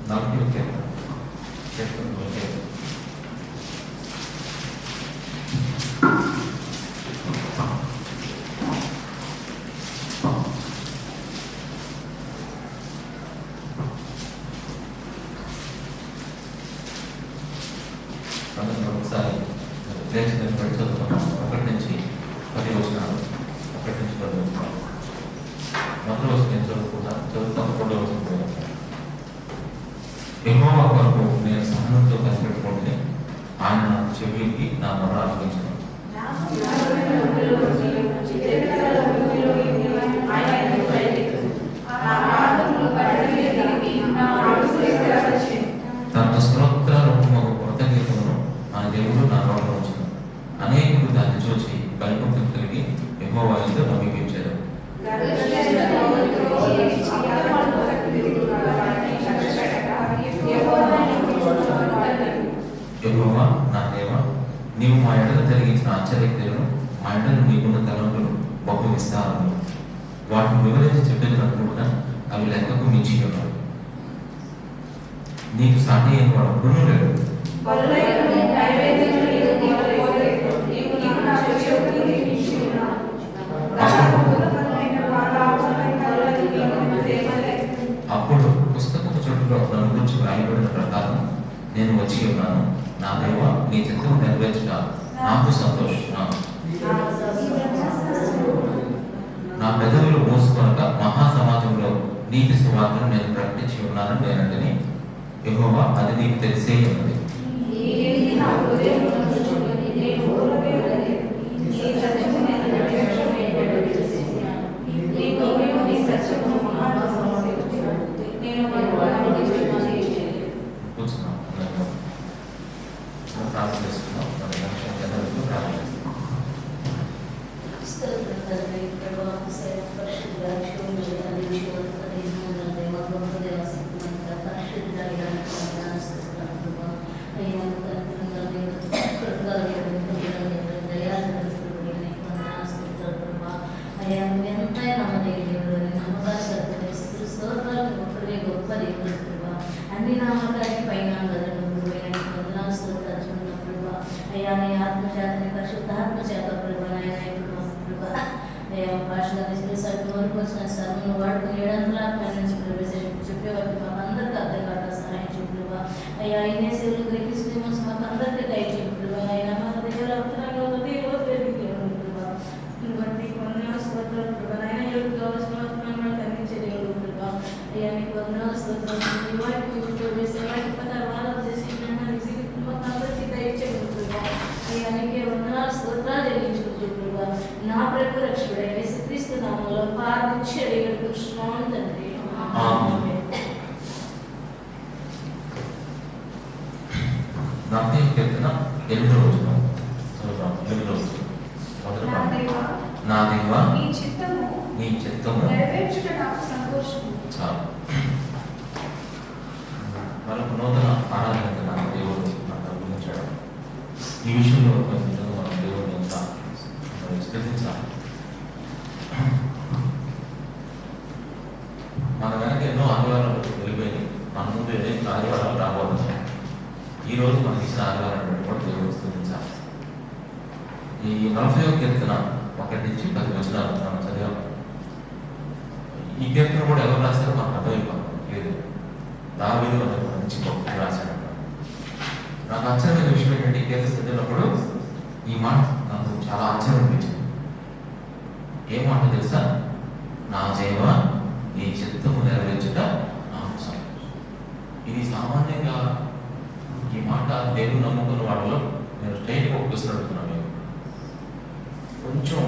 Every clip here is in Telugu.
40 ఒకసారి చదువుతున్నాం. 1 నుంచి 10 వచనాలు. 1 నుంచి 10 వచనాలు. మొదటి వచనం నేను చదువుతాను. 2వ వచనం యెహోవా కొరకు నేను సహనంతో కనిపెట్టుకుంటే ఆయన నాకు చెవికి నా మొర ఆలకించును. తన స్తోత్ర రూపముకు కృతజ్ఞతను నా దేవుడు నా నోట ఉంచును. అనేకులు దాన్ని చూసి భయభక్తులు కలిగి యెహోవా యందు నమ్మికించారు. యెహోవా నా దేవా, నీవు మా ఎడల జరిగించిన ఆశ్చర్యక్రియలను, మా ఎడల నీకున్న తలంపులు బహు విస్తారము. వాటిని వివరించి చెప్పేటప్పుడు అవి లెక్కకు మించి ఉన్నాయి. నీకు సాటి అయిన వాడు ఒక్కడూ లేడు. అప్పుడు పుస్తకపు చుట్టూ నన్ను గురించి వ్రాయబడిన ప్రకారం నేను వచ్చి ఉన్నాను. నా దేవ, నీ చిత్తం నెరవేర్చుట నాకు సంతోషం. నా పెదవులు మోసుకొనక మహాసమాజంలో నీతి సువార్తను నేను ప్రకటించి ఉన్నాను నేనంటని యెహోవా అది నీకు తెలిసే ఉన్నది. ప్రార్థన చేసుకున్నాం. అన్ని నామకానికి పైన అయ్యా నీ ఆత్మచేతని పరిశుద్ధాత్మ చేత వచ్చిన సర్వను వాడుకుని ఏడంతరాత్మ నుంచి చెప్పేవారికి మాకు అందరికీ అర్థం కాక సహాయం చెప్పుడువా. అయ్యా ఇదే సేవలు గ్రహిస్తూ మాకు అందరికీ దయచేపుడువా. అయినా మాకు దేవుల అవసరంగా ఉన్నది బట్టి వందనాలు స్తోత్రాలు ప్రభా. అయినా ఎవరికి కావాల్సిన అవసరం అందించే దేవుడు ప్రభా. అయ్యా నీకు వందనాలు స్తోత్రాలు. వారికి వేసే వారికి పదార్థాలు చేసి మాకు అందరికీ దయచేయండి ప్రభా. అయ్యా నీకే వందనాలు స్తోత్రాలు చెల్లించుకుంటూ ప్రభా. నా ప్రభు రక్షకుడైన యేసుక్రీస్తు నామములో ప్రార్థించి అడిగడుచున్నాను తండ్రి. ఆమేన్. 40వ కీర్తన 8వ వచనం చదువుదాం. 8వ వచనం మొదటి భాగం. నా దేవా, నీ చిత్తము నెరవేర్చుట నాకు సంతోషము. చాలు. మనకు నూతన ఆరాధన నాకు దేవుడు నాకు అనుగ్రహించాడు. ఈ విషయంలో మనం దేవుడిని ఎంత శ్రద్ధించాలి. మన వెనక ఎన్నో ఆదివారాలు వెళ్ళిపోయి మన ముందు ఎన్నో ఆదివారాలు రాబోతున్నాయి. ఈరోజు మనకి ఇచ్చిన ఆదివారం కూడా దేవుడు శ్రద్ధించాలి. ఈ 40వ కీర్తన 1 నుంచి 10 వచనాలు మనం చదివాము. ఈ కీర్తన కూడా ఎవరు రాశారో మనకు అర్థమైపోలేదు. దావీదు అనే మంచి భక్తుడు రాశాడు. నాకు ఆశ్చర్యమైన విషయం ఏంటంటే ఈ కీర్తన చదివినప్పుడు ఈ మాట నాకు చాలా ఆశ్చర్యం అనిపించింది. ఏ మాట తెలుసా? నా దేవా, నీ చిత్తము నెరవేర్చుట నాకు సంతోషం. ఇది సామాన్యంగా ఈ మాట దేవుడు నమ్ముకున్న వాళ్ళలో నేను స్ట్రైట్గా ఒప్పిస్తున్నాను. కొంచెం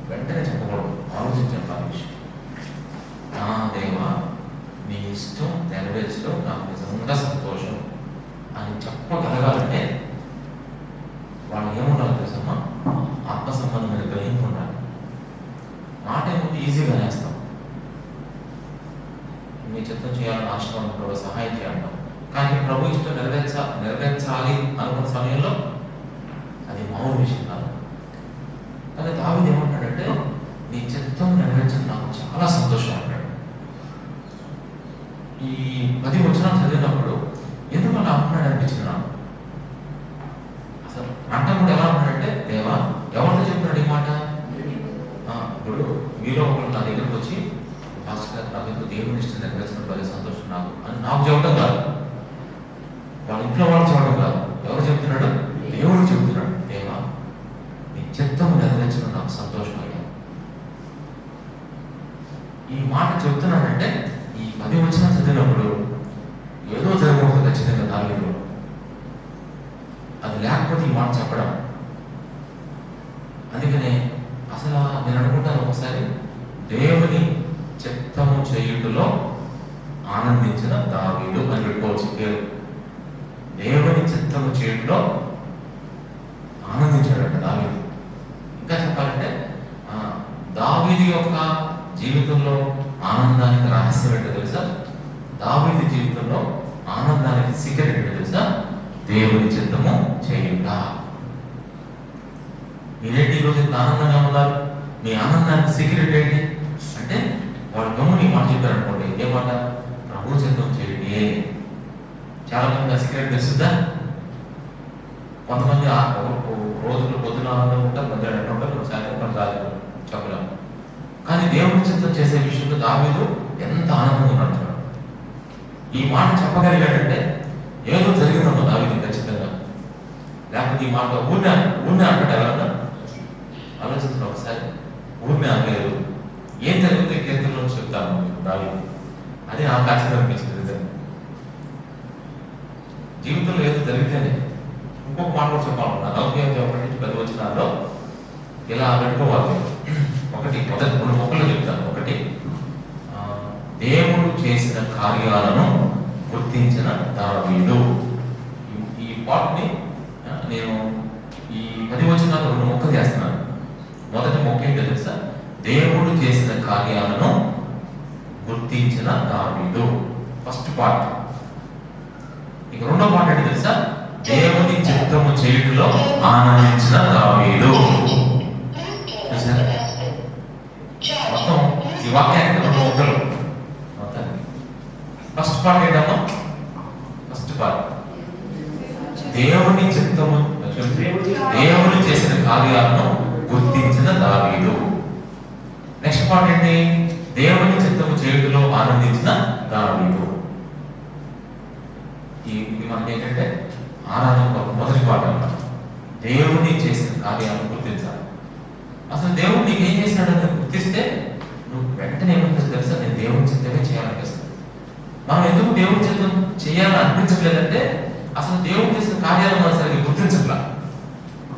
వెంటనే చెప్పకూడదు, ఆలోచించాను ఆ విషయం. నా దేవా, నీ ఇష్టం నెరవేర్చడం నాకు నిజంగా సంతోషం అని చెప్పగలగాలంటే వాళ్ళు ఏముండాలి తెలుసమ్మా? ఆత్మ సంబంధమైన గ్రహింపు ఉండాలి. మాట ఏముంది ఈజీగా నేస్తాం. మీ చిత్తం చేయాలని ఆశగా ప్రభు సహాయం చేయాలంటాం. కానీ ప్రభు ఇష్టం నెరవేర్చాలి అనుకున్న సమయంలో అది మామూలు విషయం కాదు. కానీ దావీదు ఏమంటాడంటే నీ చిత్తం నెరవేర్చడం నాకు చాలా సంతోషం అంటాడు. ఈ 10 వచనాలు చదివినప్పుడు ఎందుకు అలా అంటున్నాడు అనిపించింది నాకు. అసలు అంట కూడా ఎలా ఉన్నాడంటే, దేవా ఎవరితో చెప్తున్నాడు ఈ మాట? ఇప్పుడు మీలో ఒకరు నా దగ్గరకు వచ్చి, పాస్టర్ గారు నాకు ఎందుకు దేవుని ఇష్టం నెరవేర్చిన భలే సంతోషం నాకు అని నాకు చెప్పడం కాదు, వాళ్ళ ఇంట్లో వాళ్ళు చెప్పడం కాదు. ఎవరు చెప్తున్నాడు? దేవుడు చెప్తున్నాడు. దేవా నీ చిత్తము నెరవేర్చడం నాకు సంతోషం అయ్యా. ఈ మాట చెప్తున్నాడంటే ఈ 10 వచనాలు చదివినప్పుడు ఏదో జరగకూడదు ఖచ్చితంగా దావీదులో. అది లేకపోతే ఈ మాట చెప్పడం. అందుకనే అసలు నేను అనుకుంటాను ఒకసారి, దేవుని చిత్తము చేయుటలో ఆనందించిన దావీదు అని పెట్టుకోవచ్చు పేరు. దేవుని చిత్తము చేయుటలో ఆనందించాడట దావీదు. ఇంకా చెప్పాలంటే దావీదు యొక్క జీవితంలో ఆనందానికి రహస్యం ఏంటో తెలుసా? దావీదు జీవితంలో ఆనందానికి సీక్రెట్ ఏంటో తెలుసా? దేవుని చిత్తము చేయుట. మీరేంటి ఈరోజు ఇంత ఆనందంగా ఉన్నారు? మీ ఆనందానికి సీక్రెట్ ఏంటి అంటే, వాడు గమ్ముని మాట చెప్పారు అనుకోండి, ఏమాట? ప్రభు చిత్తం చేయండి. చాలా మంది ఆ సీక్రెట్ తెలుస్తుందా? కొంతమంది రోజులు పొద్దున ఆనందంగా ఉంటారు, మధ్యాహ్నం ఎట్లా ఉంటారు, సాయంత్రం కాదు చెప్పలేము. కానీ దేవుని చిత్తం చేసే విషయంలో దావీదు ఎంత ఆనందంగా ఉన్నాడు. ఈ మాట చెప్పగలిగాడంటే ఏదో జరిగిందమ్మా దావీదు ఖచ్చితంగా. లేకపోతే ఈ మాట ఊరినే అంటాడు. ఎవరన్నా ఆలోచిస్తున్నా ఒకసారి, ఊరినే అనలేదు. ఏం జరిగిందో కీర్తనలో చెప్తాను దావీదు. అది నాకు ఆశ్చర్యం అనిపించింది నిజంగా. జీవితంలో ఏదో జరిగితేనే ఇంకొక మాట కూడా చెప్పాలన్నా 41-10 వచనాల్లో ఇలా పెట్టుకోవాలి. మొదటి 2 మొక్కలు చెప్తాను. ఒకటి, దేవుడు చేసిన కార్యాలను గుర్తించిన దావీదు. ఈ పాటని నేను ఈ 10 వచనాలు 2 మొక్కలు చేస్తున్నాను. మొదటి మొక్క ఏంటో తెలుసా? దేవుడు చేసిన కార్యాలను గుర్తించిన దావీదు. First part. ఇక రెండో పార్ట్ ఏంటో తెలుసా? దేవుని చిత్తము చేయుటలో ఆనందించిన దావీదు. చూసారా? మొత్తం ఈ వాక్యానికి 2 మొక్కలు. ఫస్ట్ పార్ట్ ఏంటమ్మా? ఫస్ట్ పార్ట్ దేవుని చిత్తము, దేవుని చేసిన కార్యాలను గుర్తించిన దావీదు. నెక్స్ట్ పార్ట్ ఏంటి? దేవుని చిత్తము చేయుటలో ఆనందించిన దావీదు. ఇది మనకి ఏంటంటే ఆరాధన మొదటి పార్ట్ అన్నమాట. దేవుని చేసిన కార్యాలను గుర్తించాలి. అసలు దేవుడు నీకు ఏం చేసినాడని గుర్తిస్తే నువ్వు వెంటనే ఏమనిపిస్తుంది తెలుసా? నేను దేవుని చిత్తమే చేయాలనిపిస్తుంది. మనం ఎందుకు దేవుని చిత్తం చేయాలని అనిపించట్లేదంటే, అసలు దేవుడు చేసిన కార్యాలను మనం సరిగ్గా గుర్తించట్లా.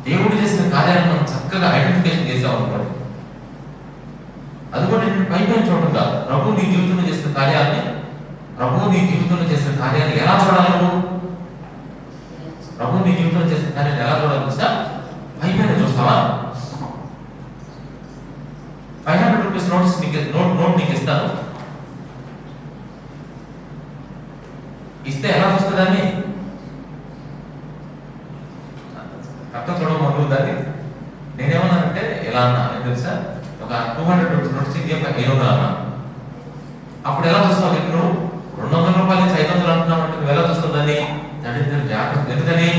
దేవుడు చేసిన కార్యాలను మనం చక్కగా ఐడెంటిఫికేషన్ చేసామనుకోండి, అది కూడా నేను పైన చూడటం కాదు. ప్రభు నీ జీవితంలో చేసిన కార్యాలని, ప్రభు నీ జీవితంలో చేసిన కార్యాన్ని ఎలా చూడాలి? నువ్వు ప్రభు నీ జీవితంలో చేసిన కార్యాన్ని ఎలా చూడాలి తెలుసా? పైన చూస్తావా? 500 రూపీస్ నోట్ నీకు ఇస్తాను, ఇస్తే ఎలా చూస్తుందని అర్థం చూడడం మొదలు దాన్ని. నేనేమన్నానంటే ఎలా అన్నా తెలుసా? ఒక 200 రూపీస్ నోట్ ఇచ్చి 500 అన్నా. అప్పుడు ఎలా చూస్తావు? ఇప్పుడు 200 రూపాయలు నుంచి 500 అంటున్నావు అంటే నువ్వు ఎలా చూస్తావు దాన్ని? తల్లిదండ్రులు జాగ్రత్త. ఎందుకని?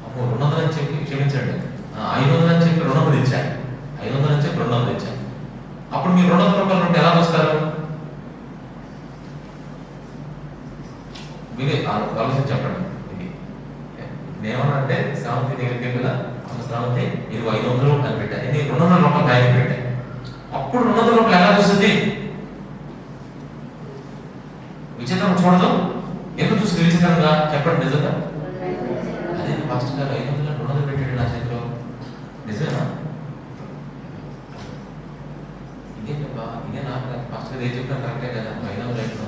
అమ్మో 200 అని చెప్పి క్షమించండి, 500 అని చెప్పి 200 ఇచ్చాయి, 500 అని చెప్పి 200 ఇచ్చాయి. అప్పుడు మీరు 200 రూపాయల నుండి ఎలా చూస్తారు? మీరే ఆలోచన చెప్పండి. ఇది నేనేమన్నంటే శ్రావంతి దగ్గరికి కదా, శ్రావంతి ఇది 500 అని పెట్టాను, నేను 200 రూపాయలు బ్యాంక్ పెట్టాను. అప్పుడు 200 రూపాయలు ఎలా చూస్తుంది? విచిత్రం చూడదు. ఎందుకు చూసి విచిత్రంగా చెప్పండి నిజంగా? అదే ఫస్ట్ గారు 500 200 పెట్టాడు నా చేతిలో, నిజమేనా? ఇదే నాకు ఫస్ట్ గారు ఏం చెప్పినా కరెక్టే కదా, 500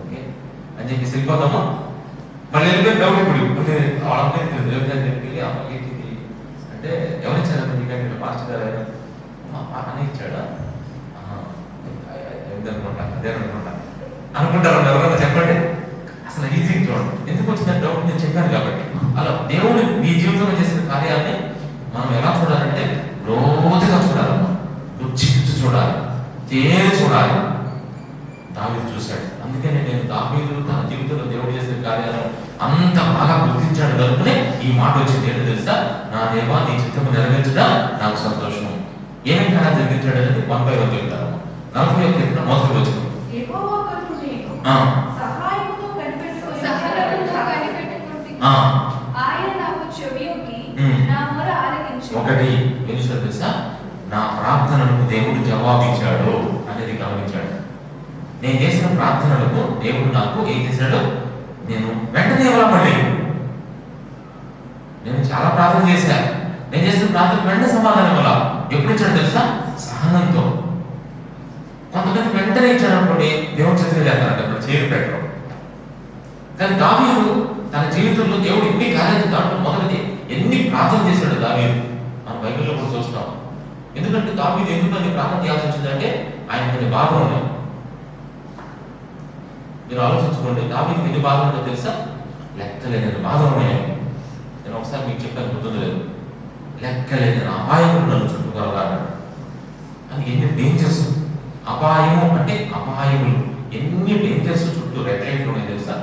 ఓకే అని చెప్పి వెళ్ళిపోతాము. మళ్ళీ వెళ్ళిపోయి డౌట్ ఇప్పుడు వాళ్ళంటే చెప్పి అమ్మకి అంటే ఎవరిచ్చారు మీకంటే పాస్టర్ గారు అని ఇచ్చాడా అనుకుంటా, అదే అనుకుంటారు ఎవరైనా చెప్పండి. అసలు ఈజీ చూడండి, ఎందుకు వచ్చిన డౌట్ నేను చెప్పాను కాబట్టి. అలా దేవుడు మీ జీవితంలో చేసిన కార్యాన్ని మనం ఎలా చూడాలంటే లోతుగా చూడాలమ్మా, రుచి చూడాలి, తేలి చూడాలి. దావీదు చూశాడు. అందుకనే నేను దావీదు తన జీవితంలో దేవుడు చేసిన కార్యాలను అంత బాగా గుర్తించాడు కనుకనే ఈ మాట వచ్చింది. ఏంటో తెలుసా? నా దేవా నీ చిత్తము నెరవేర్చడం నాకు సంతోషం. ఏమేమి కార్యాలు జరిగించాడు అనేది 1 by 1 చెప్తాను. 41 మొదటి వచనం. యెహోవా కొరకు నేను సహాయముతో కనిపెట్టుకొని ఆయన నాకు చెవియొగ్గి నా మొర ఆలకించాడు. ఒకటి ఏం తెలుసా? నా ప్రార్థనలకు దేవుడు జవాబిచ్చాడు అనేది గమనించాడు. నేను చేసిన ప్రార్థనలకు దేవుడు నాకు ఏం చేశాడు? నేను వెంటనే ఇవ్వబడలేదు. నేను చాలా ప్రార్థన చేశాను. నేను చేసిన ప్రార్థన వెంటనే సమాధానం ఇవ్వాల. ఎప్పుడు ఇచ్చాడు తెలుసా? సహనంతో. కొంతమంది వెంటనే ఇచ్చాడు అనుకోండి, దేవుడు చేతులు చేస్తారంట, ఇప్పుడు చేయరు పెట్టడం. కానీ దావీదు తన జీవితంలో దేవుడు ఎన్ని కార్యాలు, దాంట్లో మొదటిది ఎన్ని ప్రార్థన చేశాడు దావీదు. మనం బైబిల్లో కూడా చూస్తాం. ఎందుకంటే దావీదు ఎందుకు అన్ని ప్రార్థన చేయాల్సి వచ్చిందంటే ఆయన కొన్ని బాధలు ఉన్నాయి. మీరు ఆలోచించుకోండి, దావీదుకి ఎన్ని బాధలు ఉన్నాయో తెలుసా? లెక్కలేని బాధలు ఉన్నాయి. నేను ఒకసారి మీకు చెప్పాను, గుర్తుంది లేదు. లెక్కలేని అపాయములు నన్ను చుట్టుకోగలగాడు అని. ఎన్ని డేంజర్స్! అపాయము అంటే అపాయములు, ఎన్ని డేంజర్స్ చుట్టూ రెట్లైట్లు ఉన్నాయి తెలుసా?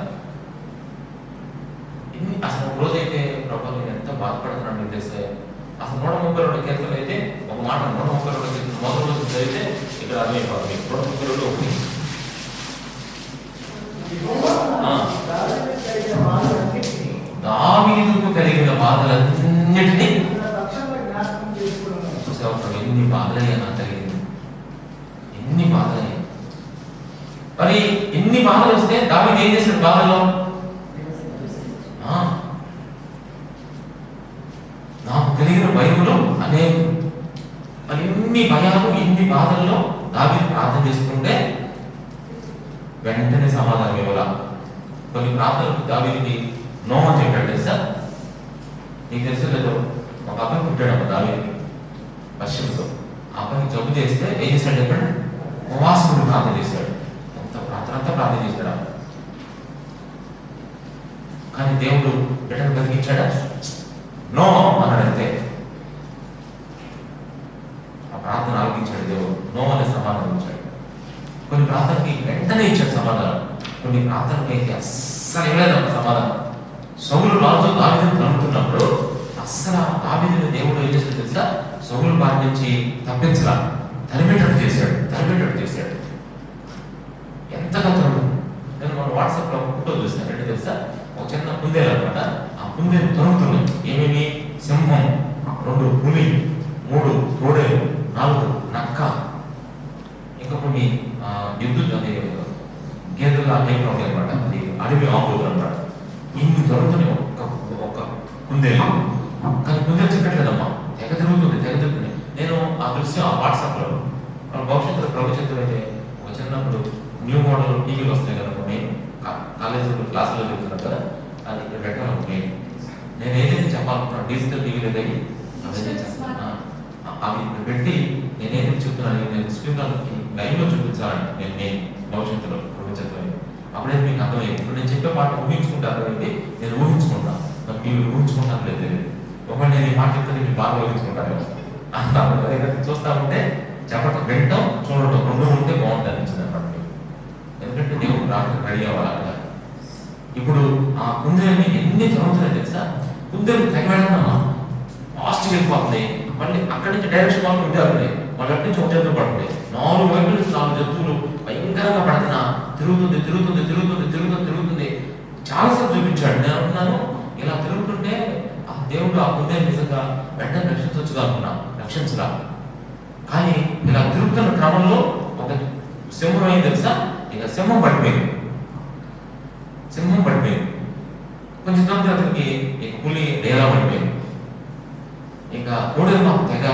ఎన్ని అసలు ఒక రోజైతే ప్రభు నేను ఎంత బాధపడుతున్నాను మీకు తెలిసే. అసలు 132 కీర్తనలు అయితే ఒక మాట, 132 కీర్తనలు మొదటి రోజు చదివితే ఇక్కడ అర్థమైపోతుంది. 132 ఒకటి. దావీదుకు కలిగిన బాధలన్నిటినీ చూసావు. ఎన్ని బాధలయ్యా నాకు కలిగింది, ఎన్ని బాధలయ్యా. మరి ఎన్ని బాధలు వస్తే దావీదు ఏం చేశాడు? బాధలో నాకు కలిగిన భయములు అనేక. మరి ఇన్ని భయాలు, ఇన్ని బాధల్లో దావీదు ప్రార్థన చేసుకుంటే వెంటనే సమాధానం ఇవ్వాల. కొన్ని ప్రార్థనలకు దావీదుని నో అని చెప్పాడు తెలుసా? నీకు తెలుసు లేదు, ఒక అబ్బాయి పుట్టాడు దావీదుని వర్షంతో. ఆ అబ్బాయికి జబ్బు చేస్తే ఏం చేశాడు చెప్పాడు? ఉపవాసముడు ప్రార్థన చేశాడు. అంతా ప్రార్థన చేశాడు. కానీ దేవుడు బిడ్డను బతికించాడా? నో అన్నాడంతే. ఆ ప్రార్థన ఆలకించాడు దేవుడు. నో అనే సమాధానం ఇచ్చాడు. కొన్ని ప్రార్థనకి వెంటనే ఇచ్చాడు సమాధానం, కొన్ని ప్రార్థనకి అయితే అస్సలు ఇవ్వలేదు సమాధానం. సౌలు రాజు దావీదును తరుముతున్నప్పుడు అస్సలు దావీదుని దేవుడు ఏం చేశాడు తెలుసా? సౌలు బారి నుంచి తప్పించలా, తరిమేటట్టు చేశాడు. ఎంతగా తరుము. నేను మన వాట్సాప్లో ఫోటో చూస్తాను. ఏంటి తెలుసా? ఒక చిన్న కుందేలు అనమాట. ఆ కుందేలు తరుముతున్నాయి. ఏమేమి? సింహం, 2 పులి, 3 తోడేలు, 4 నక్క, ఇంకా కొన్ని గేదెల టైప్లో ఉంటాయి అనమాట. అది అడవి ఆకులు అనమాట. ఇన్ని తరుముతున్నాయి ఒక్క కుందేలు. కానీ కుందేలు చెప్పట్లేదమ్మా, తెగ తిరుగుతుంది. నేను ఆ దృశ్యం ఆ వాట్సాప్లో భవిష్యత్తులో ప్రభుత్వం అయితే ఒక చిన్నప్పుడు న్యూ మోడల్ టీవీలు వస్తాయి కదా, నేను కాలేజీలో క్లాసులో చెప్తున్నాను కదా, అది ఇక్కడ పెట్టాను. నేను ఏదైతే చెప్పాలనుకున్నాను డిజిటల్ టీవీలో అవి ఇక్కడ పెట్టి నేనేదైతే చెప్తున్నాను, నేను స్క్రీన్లో లైవ్లో చూపించాలని నేను భవిష్యత్తులో అప్పుడే మీకు అర్థమయ్యింది. ఇప్పుడు నేను చెప్పే మాట ఊహించుకుంటాను అనేది నేను ఊహించుకుంటాను. మరి మీరు ఊహించుకుంటాను లేదు తెలియదు. ఒకవేళ నేను ఈ మాట చెప్తే మీరు బాగా ఊహించుకుంటాను అంటాను. చూస్తా ఉంటే చెప్పటం, వినటం, చూడటం 2 ఉంటే బాగుంటుంది అనిపించింది అనమాట. ఎందుకంటే దేవుడు రావడానికి రెడీ అవ్వాలి. ఇప్పుడు ఆ కుందేలుని ఎన్ని తరుగుతున్నాయి తెలుసా? కుందేలు తెగ వెళ్తున్నామా, ఫాస్ట్గా వెళ్ళిపోతుంది. మళ్ళీ అక్కడి నుంచి డైరెక్షన్ వాళ్ళు ఉండాలి. మళ్ళీ అక్కడి నుంచి ఒక జంతువు పడుతుంది. 4 వైపుల నుంచి 4 జంతువులు భయంకరంగా పడుతున్నా తిరుగుతుంది. చాలాసేపు చూపించాడు. నేను అనుకున్నాను ఇలా తిరుగుతుంటే ఆ దేవుడు ఆ కుందేలు నిజంగా వెంటనే రక్షించవచ్చు అనుకున్నా, రక్షించరా. కానీ ఇలా తిరుగుతున్న క్రమంలో ఒక సింహం ఏం తెలుసా? ఇక సింహం పడిపోయింది. కొంచెం దూరం అతనికి ఇక పులి డేలా పడిపోయింది. ఇంకా కోడలు మాకు తెగ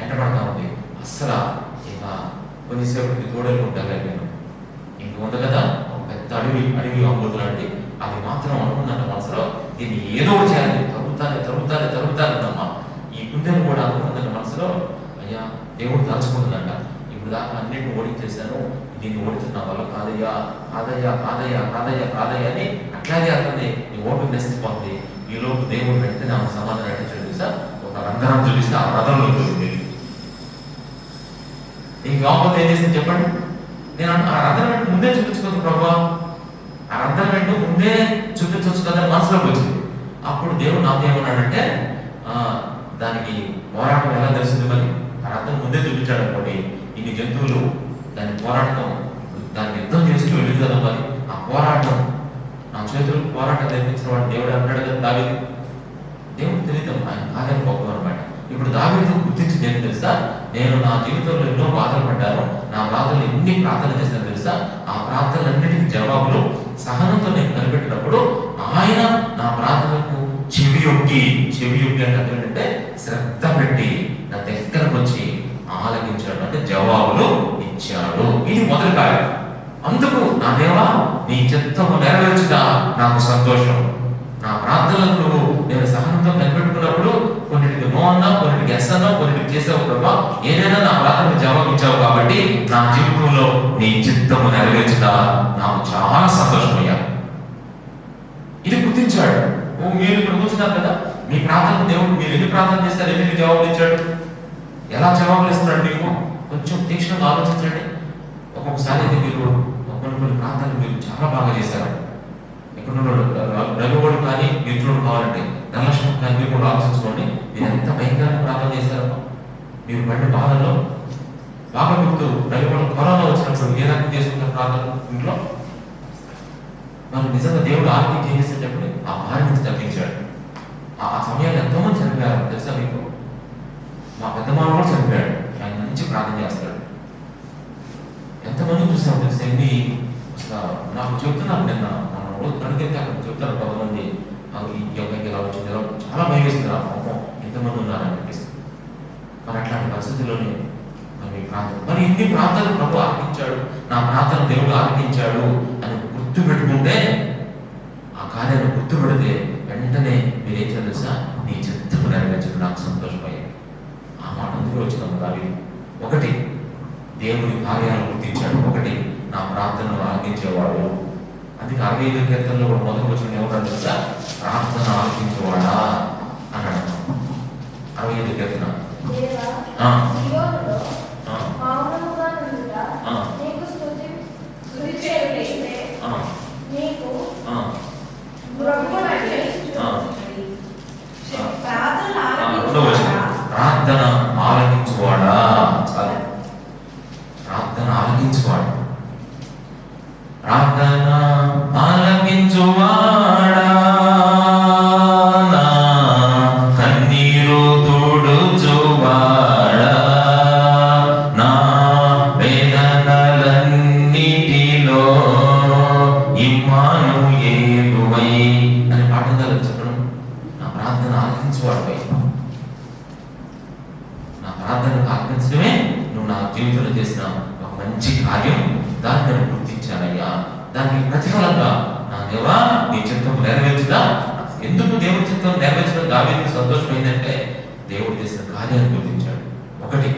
ఎంటబడతా ఉంది. అస్సలు ఇక కొద్దిసేపటికి తోడలు ఉండలేకపోయాను. ఇంక ఉంది కదా ఒక పెద్ద అడవి అమ్ముతులాంటి, అది మాత్రం అనుకుందంట మనసులో, దీన్ని ఏదో ఒకటి చేయాలి, తరుగుతారమ్మా. ఈ కుందేలు కూడా అనుకుందంట మనసులో, అయ్యా దేవుడు తలుచుకుంటుందంట, ఇప్పుడు దాకా అన్నింటిని ఓడించేశాను, దీన్ని ఓడించిన వల్ల కాదయ్యా అని అట్లాగే అవుతుంది. నీ ఓటు నశించిపోతుంది. ఈలోపు దేవుడు వెంటనే ఆమె సమాధానం అంటే చూపిస్తా, ఒక రంధ్రం చూపిస్తే ఆ రథంలో ఉంటుంది. ఇంక కాకపోతే ఏం చేసింది చెప్పండి? నేను ఆ అర్థం ఏంటో ముందే చూపించుకోదు ప్రభా, ఆ అర్థం ఏంటో ముందే చూపించవచ్చు కదా మనసులోకి వచ్చింది. అప్పుడు దేవుడు నాతో ఏమన్నాడంటే దానికి పోరాటం ఎలా తెలుస్తుంది, మరి ఆ అర్థం ముందే చూపించాడు అనుకోండి, ఇన్ని జంతువులు దాని పోరాటం దాన్ని యుద్ధం చేస్తూ వెళ్ళింది కదా, మరి ఆ పోరాటం నా చేతులు పోరాటం నేర్పించిన వాడు దేవుడు అన్నాడు కదా దావీదు. దేవుడు తెలియదు, ఆయన కార్యం గొప్ప అనమాట. ఇప్పుడు దావీదు గుర్తించింది ఏం తెలుసా, నేను నా జీవితంలో ఎన్నో బాధలు పడ్డాను, నా బాధలు ఎన్ని ప్రార్థన చేశాను తెలుసా, ఆ ప్రార్థనలన్నిటికీ జవాబులు సహనంతో నేను కనిపెట్టినప్పుడు ఆయన నా ప్రార్థనకు చెవి యొక్కి అంటే శ్రద్ధ పెట్టి నా దగ్గరకు వచ్చి ఆలకించాడు, అంటే జవాబులు ఇచ్చాడు. ఇది మొదటి కార్యం. అందుకు నా దేవా నీ చిత్తము నెరవేర్చుట నాకు సంతోషం. నా ప్రార్థనలకు నువ్వు నేను సహనంతో కనిపెట్టుకున్నప్పుడు కొన్నిటికి నో అన్నా, కొన్నిటికి ఎస్ అన్నా, కొన్నిటికి చేసావు ప్రభా, ఏదైనా నా ప్రార్థనకు జవాబు ఇచ్చావు కాబట్టి నా జీవితంలో నీ చిత్తము నెరవేర్చుట నాకు చాలా సంతోషమయ్యా. ఇది గుర్తించాడు. మీరు ఇప్పుడు కూర్చున్నారు కదా, మీ ప్రార్థనకు దేవుడు మీరు ఎన్ని ప్రార్థన చేస్తారు, ఎన్ని జవాబులు ఇచ్చాడు, ఎలా జవాబులు ఇస్తున్నాడు మీకు కొంచెం తీక్షణంగా ఆలోచించండి. ఒక్కొక్కసారి అయితే మీరు కొన్ని ప్రాంతాలు మీరు చాలా బాగా చేశారు. ఇక్కడ రవివాడు కానీ మీరు చూడడం కావాలంటే ధనలక్ష్మి కానీ మీరు కూడా ఆలోచించుకోండి, మీరు ఎంత భయంకరంగా ప్రార్థన చేశారో. మీరు పడిన బాధల్లో బాగా గుర్తు, రవివాడు కరోనా వచ్చినప్పుడు ఏ రకంగా చేసుకుంటారు ప్రార్థన ఇంట్లో. మరి నిజంగా దేవుడు ఆరోగ్యం చేసేటప్పుడు ఆ భార్య నుంచి తప్పించాడు. ఆ సమయాన్ని ఎంతోమంది చనిపోయారు తెలుసా మీకు. మా పెద్దమ్మ కూడా చనిపోయాడు, ఆయన మంచి ప్రార్థన చేస్తాడు. ఎంతమంది చూసాం తెలుసా, ఎన్ని నాకు చెప్తున్నారు నిన్న మనం రోజు కనుకైతే అక్కడ చెప్తారు కొంతమంది ఈ యొక్క ఇలా వచ్చింది ఇలా చాలా భయం వేస్తుంది, పాపం ఎంతమంది ఉన్నారని చెప్పేసి. మరి అట్లాంటి పరిస్థితుల్లోనే మరి ప్రార్థన, మరి ఇన్ని ప్రార్థనలు ప్రభు ఆలకించాడు, నా ప్రార్థన దేవుడు ఆలకించాడు అని గుర్తు పెట్టుకుంటే, ఆ కార్యాన్ని గుర్తు పెడితే వెంటనే మీరేం తెలుసా, నీ చిత్తము నెరవేర్చడం నాకు సంతోషమయ్యాయి. ఆ మాట అందుకే వచ్చినాము దావీదు. ఒకటి దేవుని కార్యాలను గుర్తించాడు, ఒకటి నా ప్రార్థనను ఆలకించేవాడు. అందుకే 65 కీర్తనలో కూడా మొదటి వచ్చిన ఏమంటారు తెలుసా, ప్రార్థన ఆలకించేవాడా అన్నాడు. 65 కీర్తన ప్రార్థన ఆలకించువాడా, చాలు ప్రార్థన ఆలకించువాడు, ప్రార్థన ఆలకించువాడా, కన్నీరు తుడుచువాడా, నా వేదనలన్నిటిలో ఇమ్మానుయేలువై అనే పాఠంలో చెప్పడం. నా ప్రార్థన ఆలకించువాడుపై, నా ప్రార్థనకు ఆలకించడమే నువ్వు నా జీవితంలో చేసిన ఒక మంచి కార్యం. దాన్ని నేను గుర్తించానయ్యా, దానికి ప్రతిఫలంగా నా దేవా నీ చిత్తం నెరవేర్చుదా. ఎందుకు దేవుడి చిత్తం నెరవేర్చడం దావీదుకు సంతోషమైందంటే దేవుడు చేసిన కార్యాన్ని గుర్తించాడు. ఒకటి.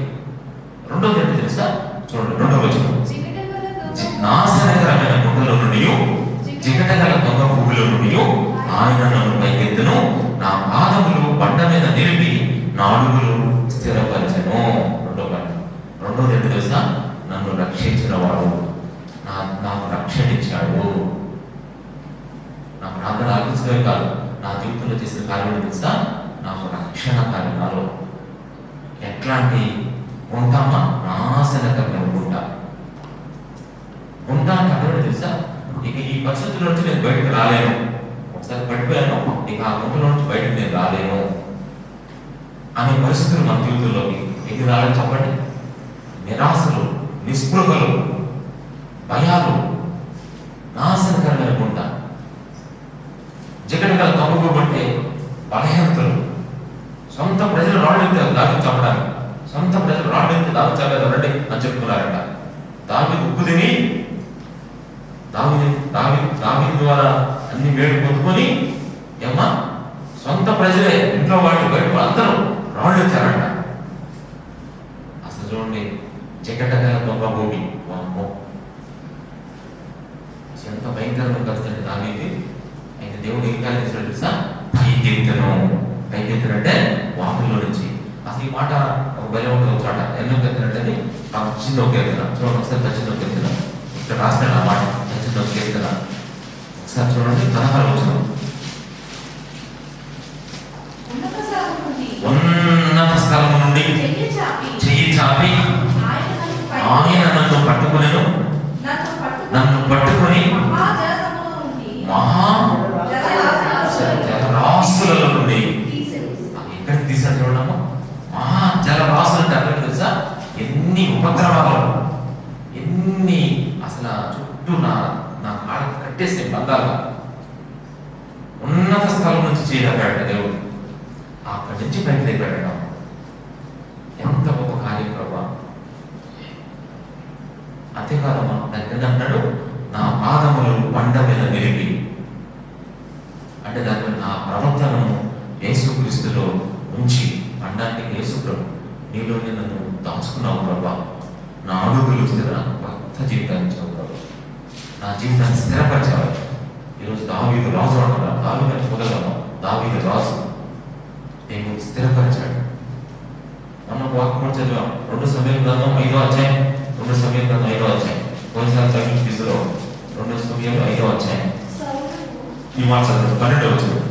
రెండోది ఏంటో తెలుసా, చూడండి 2వ వచనం, నాశనకరమైన గుండెల నుండి చికటగల దొంగ పువ్వుల నుండి ఆయన నన్ను పైకెత్తును, నా పాదములు బండ మీద నిలిపి నా అడుగులు స్థిరపరచను. రెండోది ఏంటో తెలుసా, నన్ను రక్షించిన వాడు, నాకు రక్షణ ఇచ్చాడు. నా ప్రార్థన ఆలోచించడమే కాదు, నా జీవితంలో చేసిన కార్యం తెలుసా, నాకు రక్షణ కార్యాలు. ఎట్లాంటి ఉంటామా, నాశనకరమైన ఉంటా అంటే అక్కడ తెలుసా, ఇక ఈ పరిస్థితుల నుంచి నేను బయటకు రాలేను, ఒకసారి పడిపోయాను, ఇక ఆ గుంటలో నుంచి బయటకు నేను రాలేను అనే పరిస్థితులు మన జీవితంలోకి ఎన్ని రాలని చెప్పండి. నిరాశలు, నిస్పృహలు, భయాలు, నాశనకరమైన గుంట, జగడగల తమ్ముబట్టే బలహీనతలు, సొంత ప్రజలు రాళ్ళెత్తే దావి చెప్పడానికి, సొంత ప్రజలు రాళ్ళెత్తే దావి చెప్పేది రండి అని చెప్తున్నారట. దావి ఉప్పు తిని దావి ద్వారా అన్ని వేడు పొందుకొని ఏమ్మా సొంత ప్రజలే, ఇంట్లో వాళ్ళు బయట అందరూ రాళ్ళు ఎత్తారట. అసలు చూడండి, జగడగల దొంగ భూమి, ఎంత భయంకరంగా కలుస్తుంది దావీది. అయితే దేవుడు ఏం కార్యించాడు తెలుసా, పైకెత్తనంటే వాకుల్లో నుంచి. అసలు ఈ మాట ఒక బలి ఉంటుంది ఒక చోట, ఎన్నో కత్తినట్టు చిన్న ఒక ఎత్తున చూడండి ఒకసారి చిన్న ఒక ఎత్తున ఇక్కడ రాసిన ఆ మాట నచ్చిన కీర్తన ఒకసారి చూడండి. 16 వచనం. ఉన్నత స్థలము నుండి చెయ్యి చాపి ఆయన నన్ను పట్టుకునేను, నన్ను పట్టుకుని మహా జలరాశులలో నుండి ఎక్కడికి తీసాడు చూడమ్మా. మహా జలరాశులు అంటే అక్కడ తెలుసా ఎన్ని ఉపద్రవాలు, ఎన్ని అసలు చుట్టూ నా కాళ్ళకి కట్టేసే బంధాలు. ఉన్నత స్థలం నుంచి చేయగలిగాడు దేవుడు, అక్కడి నుంచి పైకి లేపాడు. ఎంత గొప్ప కార్యం ప్రభా. అంతేకాదమ్మా దగ్గర అంటాడు నా పాదములు బండ మీద నిలిపి, అంటే దాని నా ప్రవర్తనను యేసుక్రీస్తులో ఉంచి బండానికి యేసు ప్రభు నీలో నన్ను దాచుకున్నావు ప్రభా. నా అడుగులు కొత్త జీవితాన్ని ఇచ్చావు ప్రభు, నా జీవితాన్ని స్థిరపరిచావు. ఈరోజు దావీదు రాజు అంటున్నారు, దావీదు పొదగలము, దావీదు రాజు దేవుడు స్థిరపరిచాడు. మనం వాక్యం చదివాం 2 సమయాల గ్రంథం 5వ అధ్యాయం, 2 సమయాల గ్రంథం 5వ అధ్యాయం. కొన్నిసార్లు చదివి తీసుకురావు 2 సమయాలు 5వ అధ్యాయం. ఈ మాట చదువు 12వ వచనం.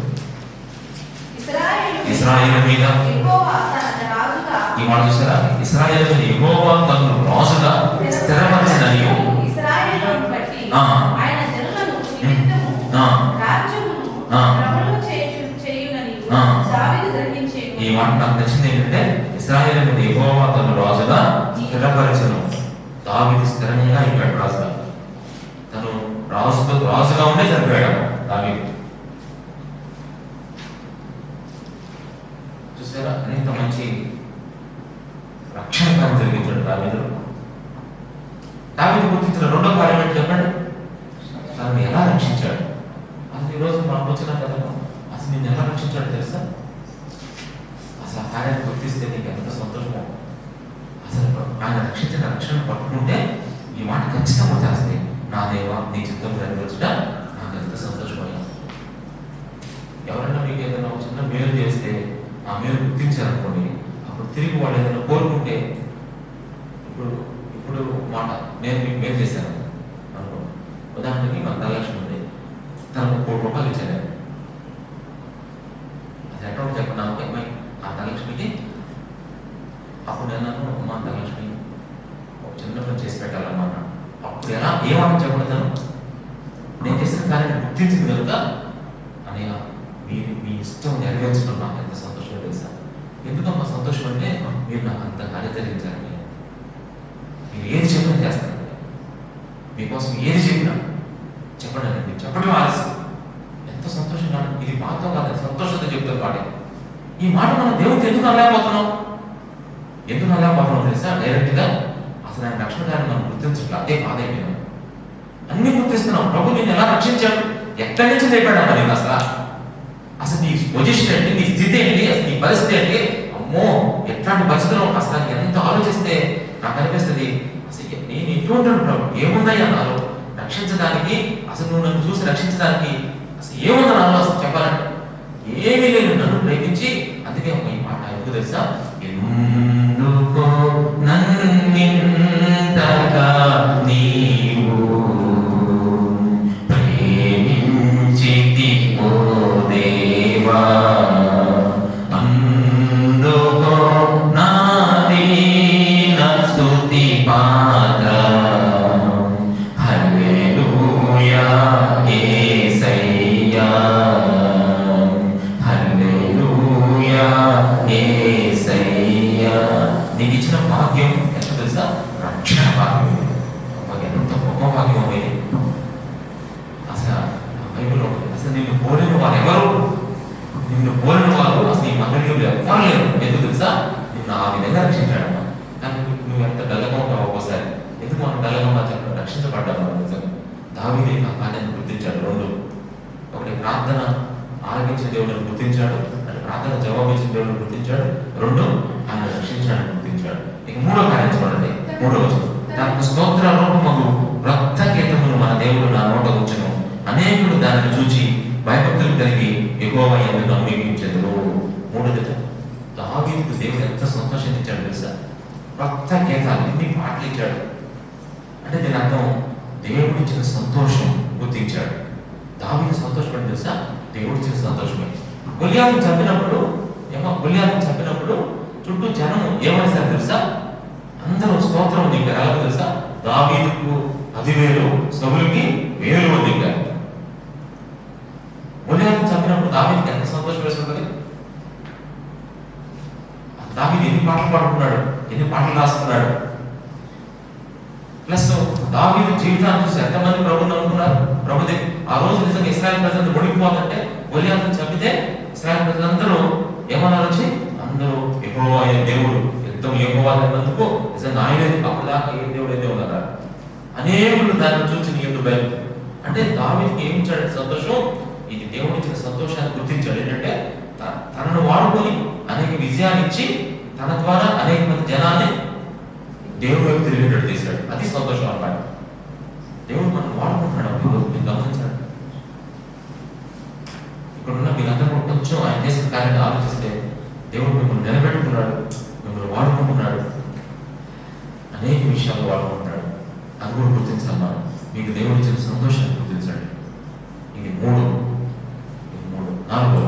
ఇశ్రాయేలు మీద ఈ మాట చూసారా, ఇశ్రాయేలు మీద యెహోవా తనను రాజుగా స్థిరపరిచిననియు ఈ మాట నాకు నచ్చింది ఏంటంటే ఇశ్రాయేలు మీద యెహోవా తనను రాజుగా స్థిరపరిచెను. దావీదు స్థిరంగా అయిపోయాడు రాజుగా. తను రాజుగా ఉండే చనిపోయాడు దావీదు. చూసారా ఎంత మంచి రక్షణ కార్యం జరిగించాడు దావీదు. దావీదు గుర్తించిన రెండో కార్యం ఏంటి చెప్పండి, తనని ఎలా రక్షించాడు. అసలు ఈరోజు మనం వచ్చిన కదా, అసలు నేను ఎలా రక్షించాడు తెలుసా. అసలు ఆ కార్యాన్ని గుర్తిస్తే నీకు ఎంత సంతోషమో. అసలు ఆయన రక్షించిన రక్షణ పట్టుకుంటే ఈ మాట ఖచ్చితంగా వచ్చేస్తాయి. నా దేవా నీ చిత్తం నెరవేర్చుట నాకు ఎంత సంతోషమయ్యా. ఎవరైనా మీకు ఏదైనా చిన్న మేలు చేస్తే ఆ మేలు గుర్తించారనుకోండి, అప్పుడు తిరిగి వాళ్ళు ఏదైనా కోరుకుంటే, ఇప్పుడు మాట నేను మీకు మేలు చేశాను అనుకో, ఉదాహరణకి మన ధనలక్ష్మి ఉంది, తనకు 1 కోటి రూపాయలు ఇచ్చాను. అది ఎక్కడ చెప్పండి అమ్మాయి ఆ ధనలక్ష్మికి. అప్పుడు నేను మా ధనలక్ష్మి ఒక చిన్న పని చేసి పెట్టాలన్నమాట. అప్పుడు ఎలా ఏమని చెప్పడతాను, నేను చేసిన కార్యాన్ని గుర్తించింది కనుక అని మీ ఇష్టం నెరవేర్చడం నాకు ఎంత సంతోషం తెలుసా. ఎందుకమ్మా సంతోషం అంటే మీరు నాకు అంత కార్యం జరిగించారని. మీరు ఏది చెప్పినా చేస్తాను, మీకోసం ఏది చెప్పినా చెప్పండి అని మీరు చెప్పడం ఆలస్యం. ఎంత సంతోషంగా, ఇది మాతో కాదు సంతోషంతో చెప్తారు పాడే. ఈ మాట మనం దేవుడికి ఎందుకు అనలేకపోతున్నాం తెలుసా. డైరెక్ట్గా అసలు ఆయన రక్షణ కార్యం మనం గుర్తించట్లా, అదే బాధ అయిపోయినాం. అన్ని గుర్తిస్తున్నాం. ప్రభు నేను ఎలా రక్షించాడు, ఎక్కడి నుంచి లేపాడు అమ్మా నేను. అసలు నీ పొజిషన్ ఏంటి, నీ స్థితి ఏంటి, అసలు నీ పరిస్థితి ఏంటి. అమ్మో ఎట్లాంటి పరిస్థితుల్లో అసలు ఎంత ఆలోచిస్తే నాకు అనిపిస్తుంది, అసలు నేను ఎటువంటి ప్రభు ఏముందయ్యా నాలో రక్షించడానికి. అసలు నువ్వు నన్ను చూసి రక్షించడానికి అసలు ఏముంది నాలో అసలు చెప్పాలంటే ఏమీ లేదు. నన్ను ప్రేమించి, అందుకే ఈ మాట ఎందుకు తెలుసా, ఎందుకో నన్నింతగా నీవు ప్రేమించితి ఓ దేవా, అందుకో నా దీన స్తుతి పాత్ర. హల్లెలూయా యేసయ్యా, హల్లెలూయా యేసయ్యా. నీకు ఇచ్చిన భాగ్యం ఎంత తెలుసా, రక్షణ భాగ్యం. ఎంత గొప్ప భాగ్యం అనేది. అసలు బైబిల్లో అసలు నిన్ను పోలిన వారు ఎవరు, నిన్ను పోలిన వారు అసలు ఈ మండలిలో ఎవరు లేరు. ఎందుకు తెలుసా, నిన్ను ఆ విధంగా రక్షించాడమ్మా. కానీ నువ్వు ఎంత డల్లగా ఉంటావు ఒక్కోసారి. ఎందుకు మనం డల్లగా ఉన్నా చెప్పండి, రక్షించబడ్డాము. దావీదు ఆ కార్యాన్ని గుర్తించాడు. 2, ఒకటి ప్రార్థన ఆలకించిన దేవుడిని గుర్తించాడు, అంటే ప్రార్థన జవాబించిన దేవుడిని గుర్తించాడు. 2 ఆయన రక్షించాడని గుర్తించాడు. ఇక 3వ కార్యం చూడండి, 3వ వచనం. దానికి స్తోత్ర రూపముగు రక్త గీతమును మన దేవుడు నా నోట ఉంచెను, అనేకులు దానిని చూచి భయభక్తులు కలిగి యెహోవా యందు నమ్మకించెదరు. 3వ దావీదుకు దేవుడు ఎంత సంతోషించాడు తెలుసా. రక్త గీతాలు ఎన్ని పాటలు ఇచ్చాడు అంటే దీని అర్థం దేవుడు ఇచ్చిన సంతోషం గుర్తించాడు. దావీదు సంతోషపడి తెలుసా? దేవుడు ఇచ్చిన సంతోషమే. గొలియాతును చంపినప్పుడు చుట్టూ జనం ఏమనేసారు తెలుసా? అందరూ స్తోత్రం దిగారు. ఎలా తెలుసా? దావీదుకు 10,000, సౌలుకి 1,000 మంది దిగారు. గొలియాతును చంపినప్పుడు దావీదుకి ఎంత సంతోషం వేసుకుంటుంది? దావీదు ఎన్ని పాటలు పాడుకున్నాడు, ఎన్ని పాటలు రాసుకున్నాడు. ప్లస్ దావీదు జీవితాన్ని చూసి ఎంతమంది ప్రభుని నమ్ముకున్నారు. ప్రభుదే ఆ రోజు నిజంగా ఇశ్రాయేల్ ప్రజలు మునిగిపోతుంటే గొలియాతును చంపితే ఇశ్రాయేల్ ప్రజలందరూ ఏమన్నారు వచ్చి? అందరూ యెహోవా దేవుడు, యుద్ధం యెహోవా అన్నందుకు నిజంగా ఆయనే, అప్పటిదాకా ఏ దేవుడు అయితే ఉన్నారా అనేకులు దాన్ని చూసి నీ ఎందుకు భయం అంటే దావీదుకి ఏమి ఇచ్చాడు? సంతోషం. ఇది దేవుడు ఇచ్చిన సంతోషాన్ని గుర్తించాడు. ఏంటంటే తనను వాడుకొని అనేక విజయాలు ఇచ్చి తన ద్వారా అనేక మంది జనాన్ని దేవుడు వైపు తిరిగేటట్టు చేశాడు. అది సంతోషం అన్నమాట. దేవుడు మనం వాడుకుంటున్నాడు. మీరు గమనించాడు. ఇక్కడున్న మీరందరూ కొంచెం ఆయన చేసిన కార్యాన్ని ఆలోచిస్తే దేవుడు మిమ్మల్ని నిలబెట్టుకున్నాడు, మిమ్మల్ని వాడుకుంటున్నాడు, అనేక విషయాలు వాడుకుంటున్నాడు. అది కూడా గుర్తించాలి మనం. మీకు దేవుడు ఇచ్చిన సంతోషాన్ని గుర్తించండి. ఇది 3. 4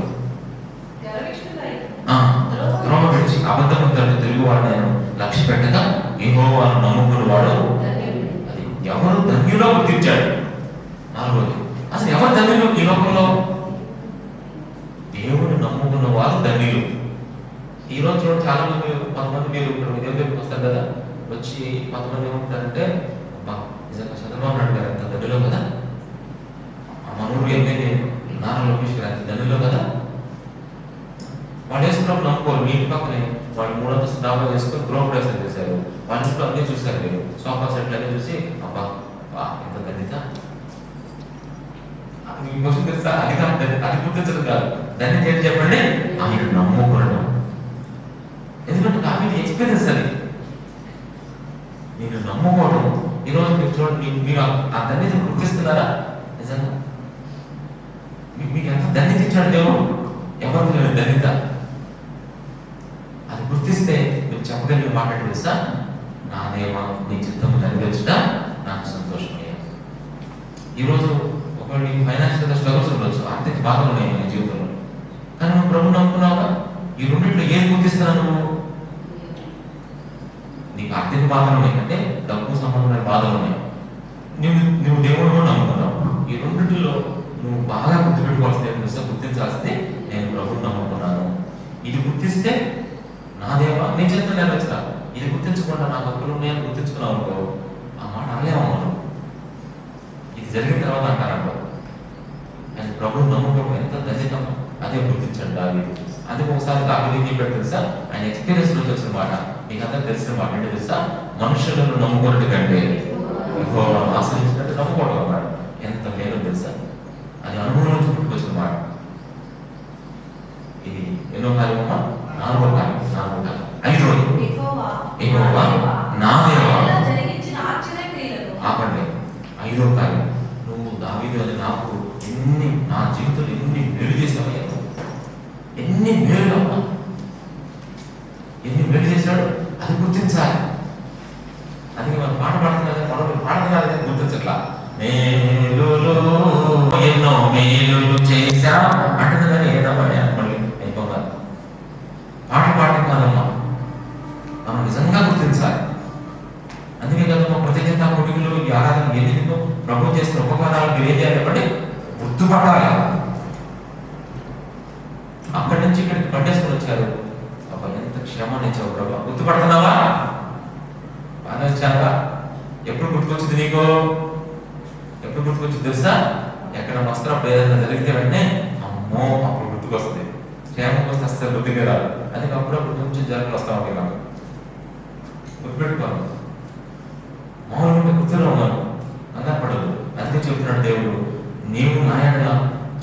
ద్రోహ విడిచి అబద్ధము తెలుగు వాడు నేను లక్ష్య పెట్టగా యెహోవాను నమ్ముకుని వాడు అది ఎవరు ధన్యులో గుర్తించాడు. 4. అసలు ఎవరు ధన్యులు ఈ లోకంలో? దేవుడు నమ్ముకున్న వారు ధన్యులు. ఈ రోజు చూడండి, చాలా మంది కొంతమంది మీరు ఇక్కడ దగ్గరికి వస్తారు కదా, వచ్చి కొంతమంది ఏమంటారంటే నిజంగా చంద్రబాబు నాయుడు గారు ఎంత ధన్యులో కదా, మన ఊరు ఎమ్మెల్యే నారా లోకేష్ గారు ఎంత ధన్యులో కదా. వాళ్ళు వేసుకున్నప్పుడు నమ్ముకోరు. మీ ఇంటి పక్కనే వాళ్ళు 3 అంతస్తుల డాబా చేసుకొని గృహప్రవేశం చేశారు. వాళ్ళ ఇంట్లో అన్నీ చూశారు. మీరు సోఫా సెట్లు అన్నీ చూసి అబ్బా ఎంత ధన్యత. మీకు క్వశ్చన్ తెలుసా? అది గుర్తించడం కాదు. ధన్యత ఏంటి చెప్పండి? ఆయన నమ్ముకోవడం. ఎందుకంటే దావీదు ఎక్స్పీరియన్స్ అది. నేను నమ్ముకోవడం. ఈరోజు మీరు చూడండి, మీరు ఆ ధన్యత గుర్తిస్తున్నారా? నిజంగా మీకు ఎంత ధన్యత ఇచ్చాడు దేవుడు? ఎవరు లేని ధన్యత. అది గుర్తిస్తే మీరు చెప్పగలిగిన మాట తెలుసా? నా దేవా నీ చిత్తము నెరవేర్చుట నాకు సంతోషమయ్యా. ఈరోజు ఒకవేళ నీకు ఫైనాన్షియల్గా స్ట్రగుల్స్ ఉండొచ్చు, ఆర్థిక బాధలు ఉన్నాయి నీ జీవితంలో, కానీ నువ్వు ప్రభు నమ్ముకున్నావుగా. ఈ రెండింటిలో ఏది గుర్తిస్తున్నావు నువ్వు? నీకు ఆర్థిక బాధలు ఉన్నాయి అంటే డబ్బు సంబంధమైన బాధలు ఉన్నాయి, నువ్వు దేవుడు కూడా నమ్ముకున్నావు. ఈ రెండింటిలో నువ్వు బాగా గుర్తుపెట్టుకోవాల్సింది గుర్తించాల్సింది నేను ప్రభువుని నమ్ముకున్నాను. ఇది గుర్తిస్తే నా దేవా నీ చేత నెరవేర్చుతా. ఇది గుర్తించకుండా నా హక్కులు ఉన్నాయని గుర్తించుకున్నావు అనుకో, ఆ మాట అనలేమను. ఇది జరిగిన తర్వాత అంటారంట. ఆయన ప్రభువుని నమ్ముకోవడం ఎంత ధన్యతం. అదే గుర్తించండి దావీదు. అందుకు ఒకసారి దావీదు ఏం చెప్పాడు తెలుసా? ఆయన ఎక్స్పీరియన్స్ నుంచి వచ్చిన మాట, మీకు అందరికి తెలిసిన మాట ఏంటో తెలుసా? మనుషులను నమ్ముకోవడం కంటే యెహోవాను ఆశ్రయించినట్టు నమ్ముకోవడం అన్నాడు. ఎంత మేలు తెలుసా? అది అనుభవం నుంచి పుట్టుకొచ్చిన మాట. ఇది ఎన్నో కార్యమా? 4వ కార్యం. 5వ యెహోవా నా దేవా. ఆపండి. 5వ కార్యం, నువ్వు దావీదు అని నాకు నా జీవితంలో ఎన్ని మేలు చేసావయ్యా. ఎన్ని మేలు అమ్మా, ఎన్ని మేలు చేశాడు అది గుర్తించాలి. అందుకే మనం పాట పాడుతున్నది, మనం పాడుతున్నది గుర్తించట్లా. మేలులు ఎన్నో మేలులు చేశా అంటుంది కానీ ఏదమ్మా మళ్ళీ అయిపోగా పాట పాడటం కాదమ్మా, మనం నిజంగా గుర్తించాలి. అందుకే కదమ్మా కృతజ్ఞత కొడుకులు ఈ ఆరాధన ఎందుకు ప్రభు చేసిన ఉపకారాలు మీరు ఏం చేయాలి చెప్పండి? గుర్తుపట్టాలి. అక్కడి నుంచి ఇక్కడికి పట్టేసుకుని వచ్చారు. అబ్బా ఎంత క్షేమాన్ని ఇచ్చావు ప్రభు, గుర్తుపడుతున్నావా? బాగా వచ్చావా? ఎప్పుడు గుర్తుకొచ్చింది నీకు? ఎప్పుడు గుర్తుకొచ్చింది తెలుసా? ఎక్కడ వస్తున్నప్పుడు ఏదైనా జరిగితే వెంటనే అమ్మో అప్పుడు గుర్తుకొస్తుంది. క్షేమం వస్తే అసలు గుర్తుకే రాదు. అందుకే అప్పుడప్పుడు కొంచెం జరుగులు వస్తా ఉంటాయి. నాకు గుర్తుపెట్టుకోను, మామూలుగా గుర్తులో ఉన్నాను, కంగారు పడదు. అందుకే చెబుతున్నాడు దేవుడు, నీవు నాయన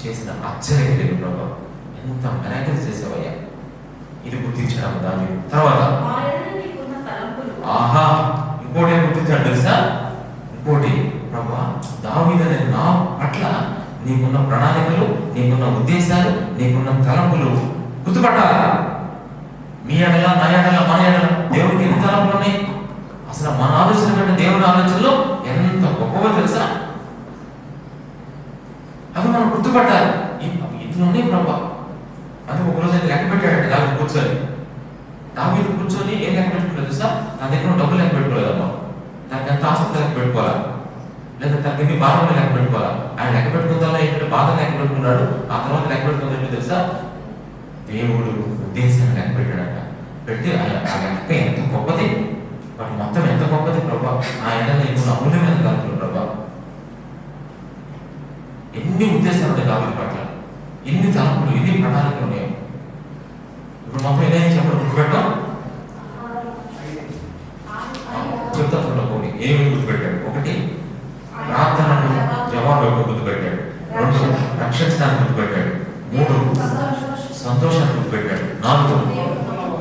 చేసిన ఆశ్చర్య దేవుడు ప్రభు, ఎంత మెరాకిల్స్ చేసావయ్యా. ఇది గుర్తించాడు దాని తర్వాత. ఆహా, ఇంకోటి ఏం గుర్తించాడు తెలుసా? ఇంకోటి, ప్రభా దావీదు అనే నా పట్ల నీకున్న ప్రణాళికలు, నీకున్న ఉద్దేశాలు, నీకున్న తలంపులు గుర్తుపట్టాలి. మీ ఎడల, నా ఎడల, మన ఎడల దేవుడికి ఎన్ని తలంపులు ఉన్నాయి? అసలు మన ఆలోచన కంటే దేవుని ఆలోచనలో ఎంత గొప్పగా తెలుసా? గుర్తుపట్టాలి. ఇట్లా ఉన్నాయి ప్రభా అని ఒకరోజు ఆయన లెక్క పెట్టాడంటే దావిది కూర్చొని. దావిది కూర్చొని ఏం లెక్క పెట్టుకోలేదు తెలుసా? నా దగ్గర డబ్బులు లెక్క పెట్టుకోలేదమ్మా, దానికి ఎంత ఆసక్తి లెక్క పెట్టుకోవాలా, లేదా తనకి ఎన్ని బాధలు లెక్క పెట్టుకోవాలా. ఆయన లెక్క పెట్టుకుందా ఏంటంటే బాధలు లెక్క పెట్టుకున్నాడు. ఆ తర్వాత లెక్క పెట్టుకుంది ఏంటో తెలుసా? దేవుడు ఉద్దేశాన్ని లెక్క పెట్టాడట. పెట్టి ఆ లెక్క ఎంత గొప్పది, వాటి మొత్తం ఎంత గొప్పది ప్రభా, ఆయన ఇప్పుడు అమూల్యమైన కాదు ప్రభా. ఎన్ని ఉద్దేశాలు ఉన్నాయి దావీదు పట్ల, ఎన్ని తలంపులు, ఎన్ని ప్రణాళికలు ఉన్నాయి. ఇప్పుడు మొత్తం ఏదైనా చెప్పడం గుర్తుపెట్టాం చెప్తా చూడకపోతే ఏమి గుర్తుపెట్టాడు? ఒకటి, ప్రార్థనను జవాబు గుర్తుపెట్టాడు. రెండు, రక్షించడానికి గుర్తుపెట్టాడు. మూడు, సంతోషాన్ని గుర్తుపెట్టాడు. నాలుగు,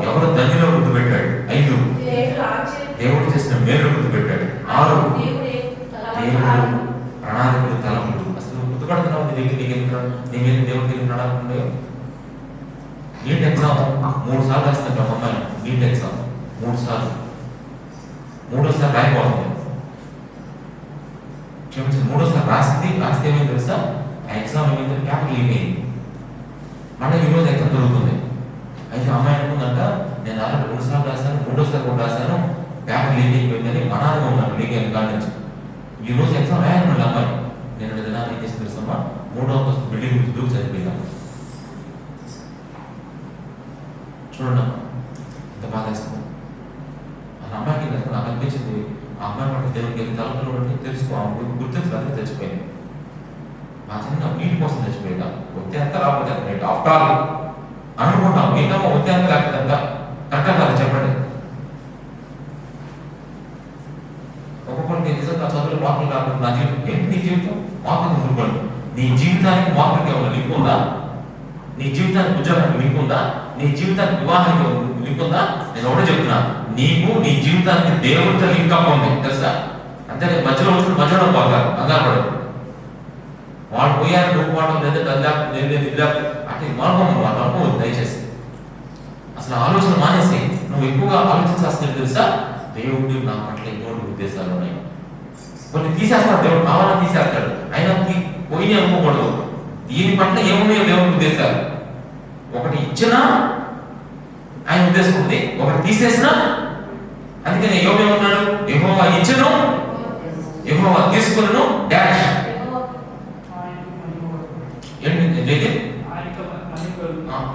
ఎవరు ధన్యులో గుర్తుపెట్టాడు. ఐదు, దేవుడు చేసిన మేలు గుర్తుపెట్టాడు. ఆరు, దేవుడు ప్రణాళికలు, తలంపులు. అసలు గుర్తుపడుతున్నావు నీ దగ్గర నీకేం దేవుడికి వెళ్ళి ప్రణాళికలు ఉన్నాయో? నీట్ ఎగ్జామ్ 3 సార్లు రాస్తుంది అమ్మాయి. నీట్ ఎగ్జామ్ 3 సార్లు, మూడోసారి రాయిపోతుంది. క్షమించింది, మూడోసారి రాస్తే ఏమైంది తెలుసా? ఆ ఎగ్జామ్ ఏమైంది, పేపర్ లీక్ అయింది. మళ్ళీ ఈరోజు ఎగ్జామ్ దొరుకుతుంది. అయితే అమ్మాయి అనుకుందంట, నేను ఆల్రెడీ 2 సార్లు రాశాను, మూడోసారి కూడా రాశాను, పేపర్ లీక్ అయిపోయిందని మనాలుగా ఉన్నాను లీక్ అయిన కాడి నుంచి. ఈ రోజు ఎగ్జామ్ రాయాలన్నాడు అమ్మాయి. నేను దినాలు ఏం చేసి తెలుసమ్మా, 3వ అంతస్తు బిల్డింగ్ దూకి చనిపోయినాను. చూడమ్మా ఎంత బాధ వేస్తుంది. ఆ అమ్మాయికి నాకు అనిపించింది, ఆ అమ్మాయి పట్ల దేవుడికి ఎన్ని తలపులు ఉంటే తెలుసుకో, గుర్తించడానికి తెచ్చిపోయింది. ఆ చిన్న నీటి కోసం తెచ్చిపోయిందా? ఒత్తి అంతా రాకపోతే రేట్ ఆఫ్టర్ ఆల్ అనుకుంటాం. మీకమ్మా ఒత్తి అంతా లేకపోతే అంతా కరెక్టా కాదు చెప్పండి. ఒక్కొక్కరికి నిజంగా చదువులు మార్పులు కాకుండా నా జీవితం ఏంటి? నీ జీవితం మార్పులు మురుకోండి. నీ జీవితానికి మార్పులకి ఏమైనా లింక్ ఉందా? నీ జీవితానికి ఉద్యోగానికి లింక్ ఉందా? నీ జీవితానికి వివాహానికి లింక్ ఉందా? నేను ఒకటే చెప్తున్నా, నీకు నీ జీవితానికి దేవుడితో లింక్ అప్ ఉంది తెలుసా? అంతే మధ్యలో వచ్చిన మధ్యలో పోతారు, కంగారు పడదు. వాళ్ళు పోయారు, నువ్వు పోవడం లేదా అంటే మార్గం వాళ్ళు అనుకోవద్దు దయచేసి. అసలు ఆలోచన మానేసి నువ్వు ఎక్కువగా ఆలోచించాల్సింది తెలుసా? దేవుడు నా పట్ల ఎన్నో ఉద్దేశాలు ఉన్నాయి. కొన్ని తీసేస్తాడు దేవుడు, కావాలని తీసేస్తాడు. అయినా పోయినా అనుకోకూడదు. దీని పట్ల ఏమున్నాయో దేవుడి ఉద్దేశాలు. ఒకటి ఇచ్చినా ఆయన ఉద్దేశం ఉంది, ఒకటి తీసేసినా. అందుకని యోబు ఏమన్నాడు? యెహోవా ఇచ్చెను, యెహోవా తీసుకొనును డాష్. ఏంటి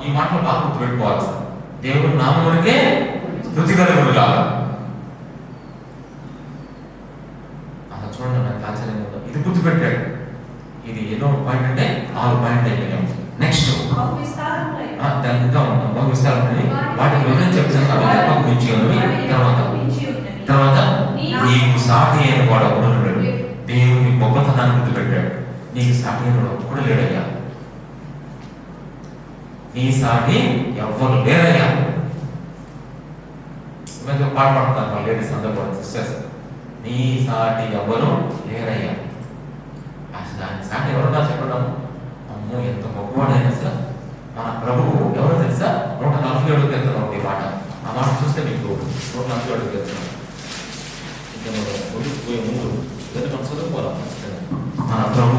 ఈ మాటలు బాగా గుర్తుపెట్టుకోవాలి. దేవుడు నామమునికే స్తుతి కలుగును గాక. అలా చూడండి, నాకు ఆశ్చర్యంగా ఉంది. ఇది గుర్తుపెట్టాడు. ఇది ఎన్నో పాయింట్ అంటే 6 పాయింట్ అయిపోయాం. నెక్స్ట్ దాని ఇంకా ఉన్నాం, బాగా విస్తారం ఉంది. వాటికి వివరణ చెప్తాను. మించి ఉన్నవి. తర్వాత నీకు సాటి అయిన వాడు ఒకడు లేడు. దేవుని గొప్పతనాన్ని గుర్తుపెట్టాడు. నీకు సాటి అయిన వాడు ఒక్కడు లేడయ్యా, నీ సాటి ఎవ్వరు లేరయ్యా. పాట పాడుతాను మా లేడీస్ అందరూ కూడా, సిస్టర్స్. నీ సాటి ఎవ్వరు లేరయ్యా. అసలు దాని సాటి ఎవరున్నా చెప్పడం, అమ్మో ఎంత గొప్పవాడైనా సార్ మన ప్రభువు ఎవరో తెలుసా? 147 కీర్తన ఉంది మాట. ఆ మాట చూస్తే మీకు 147 కీర్తన ముందు మనం చదువుకోవాలి. మన ప్రభు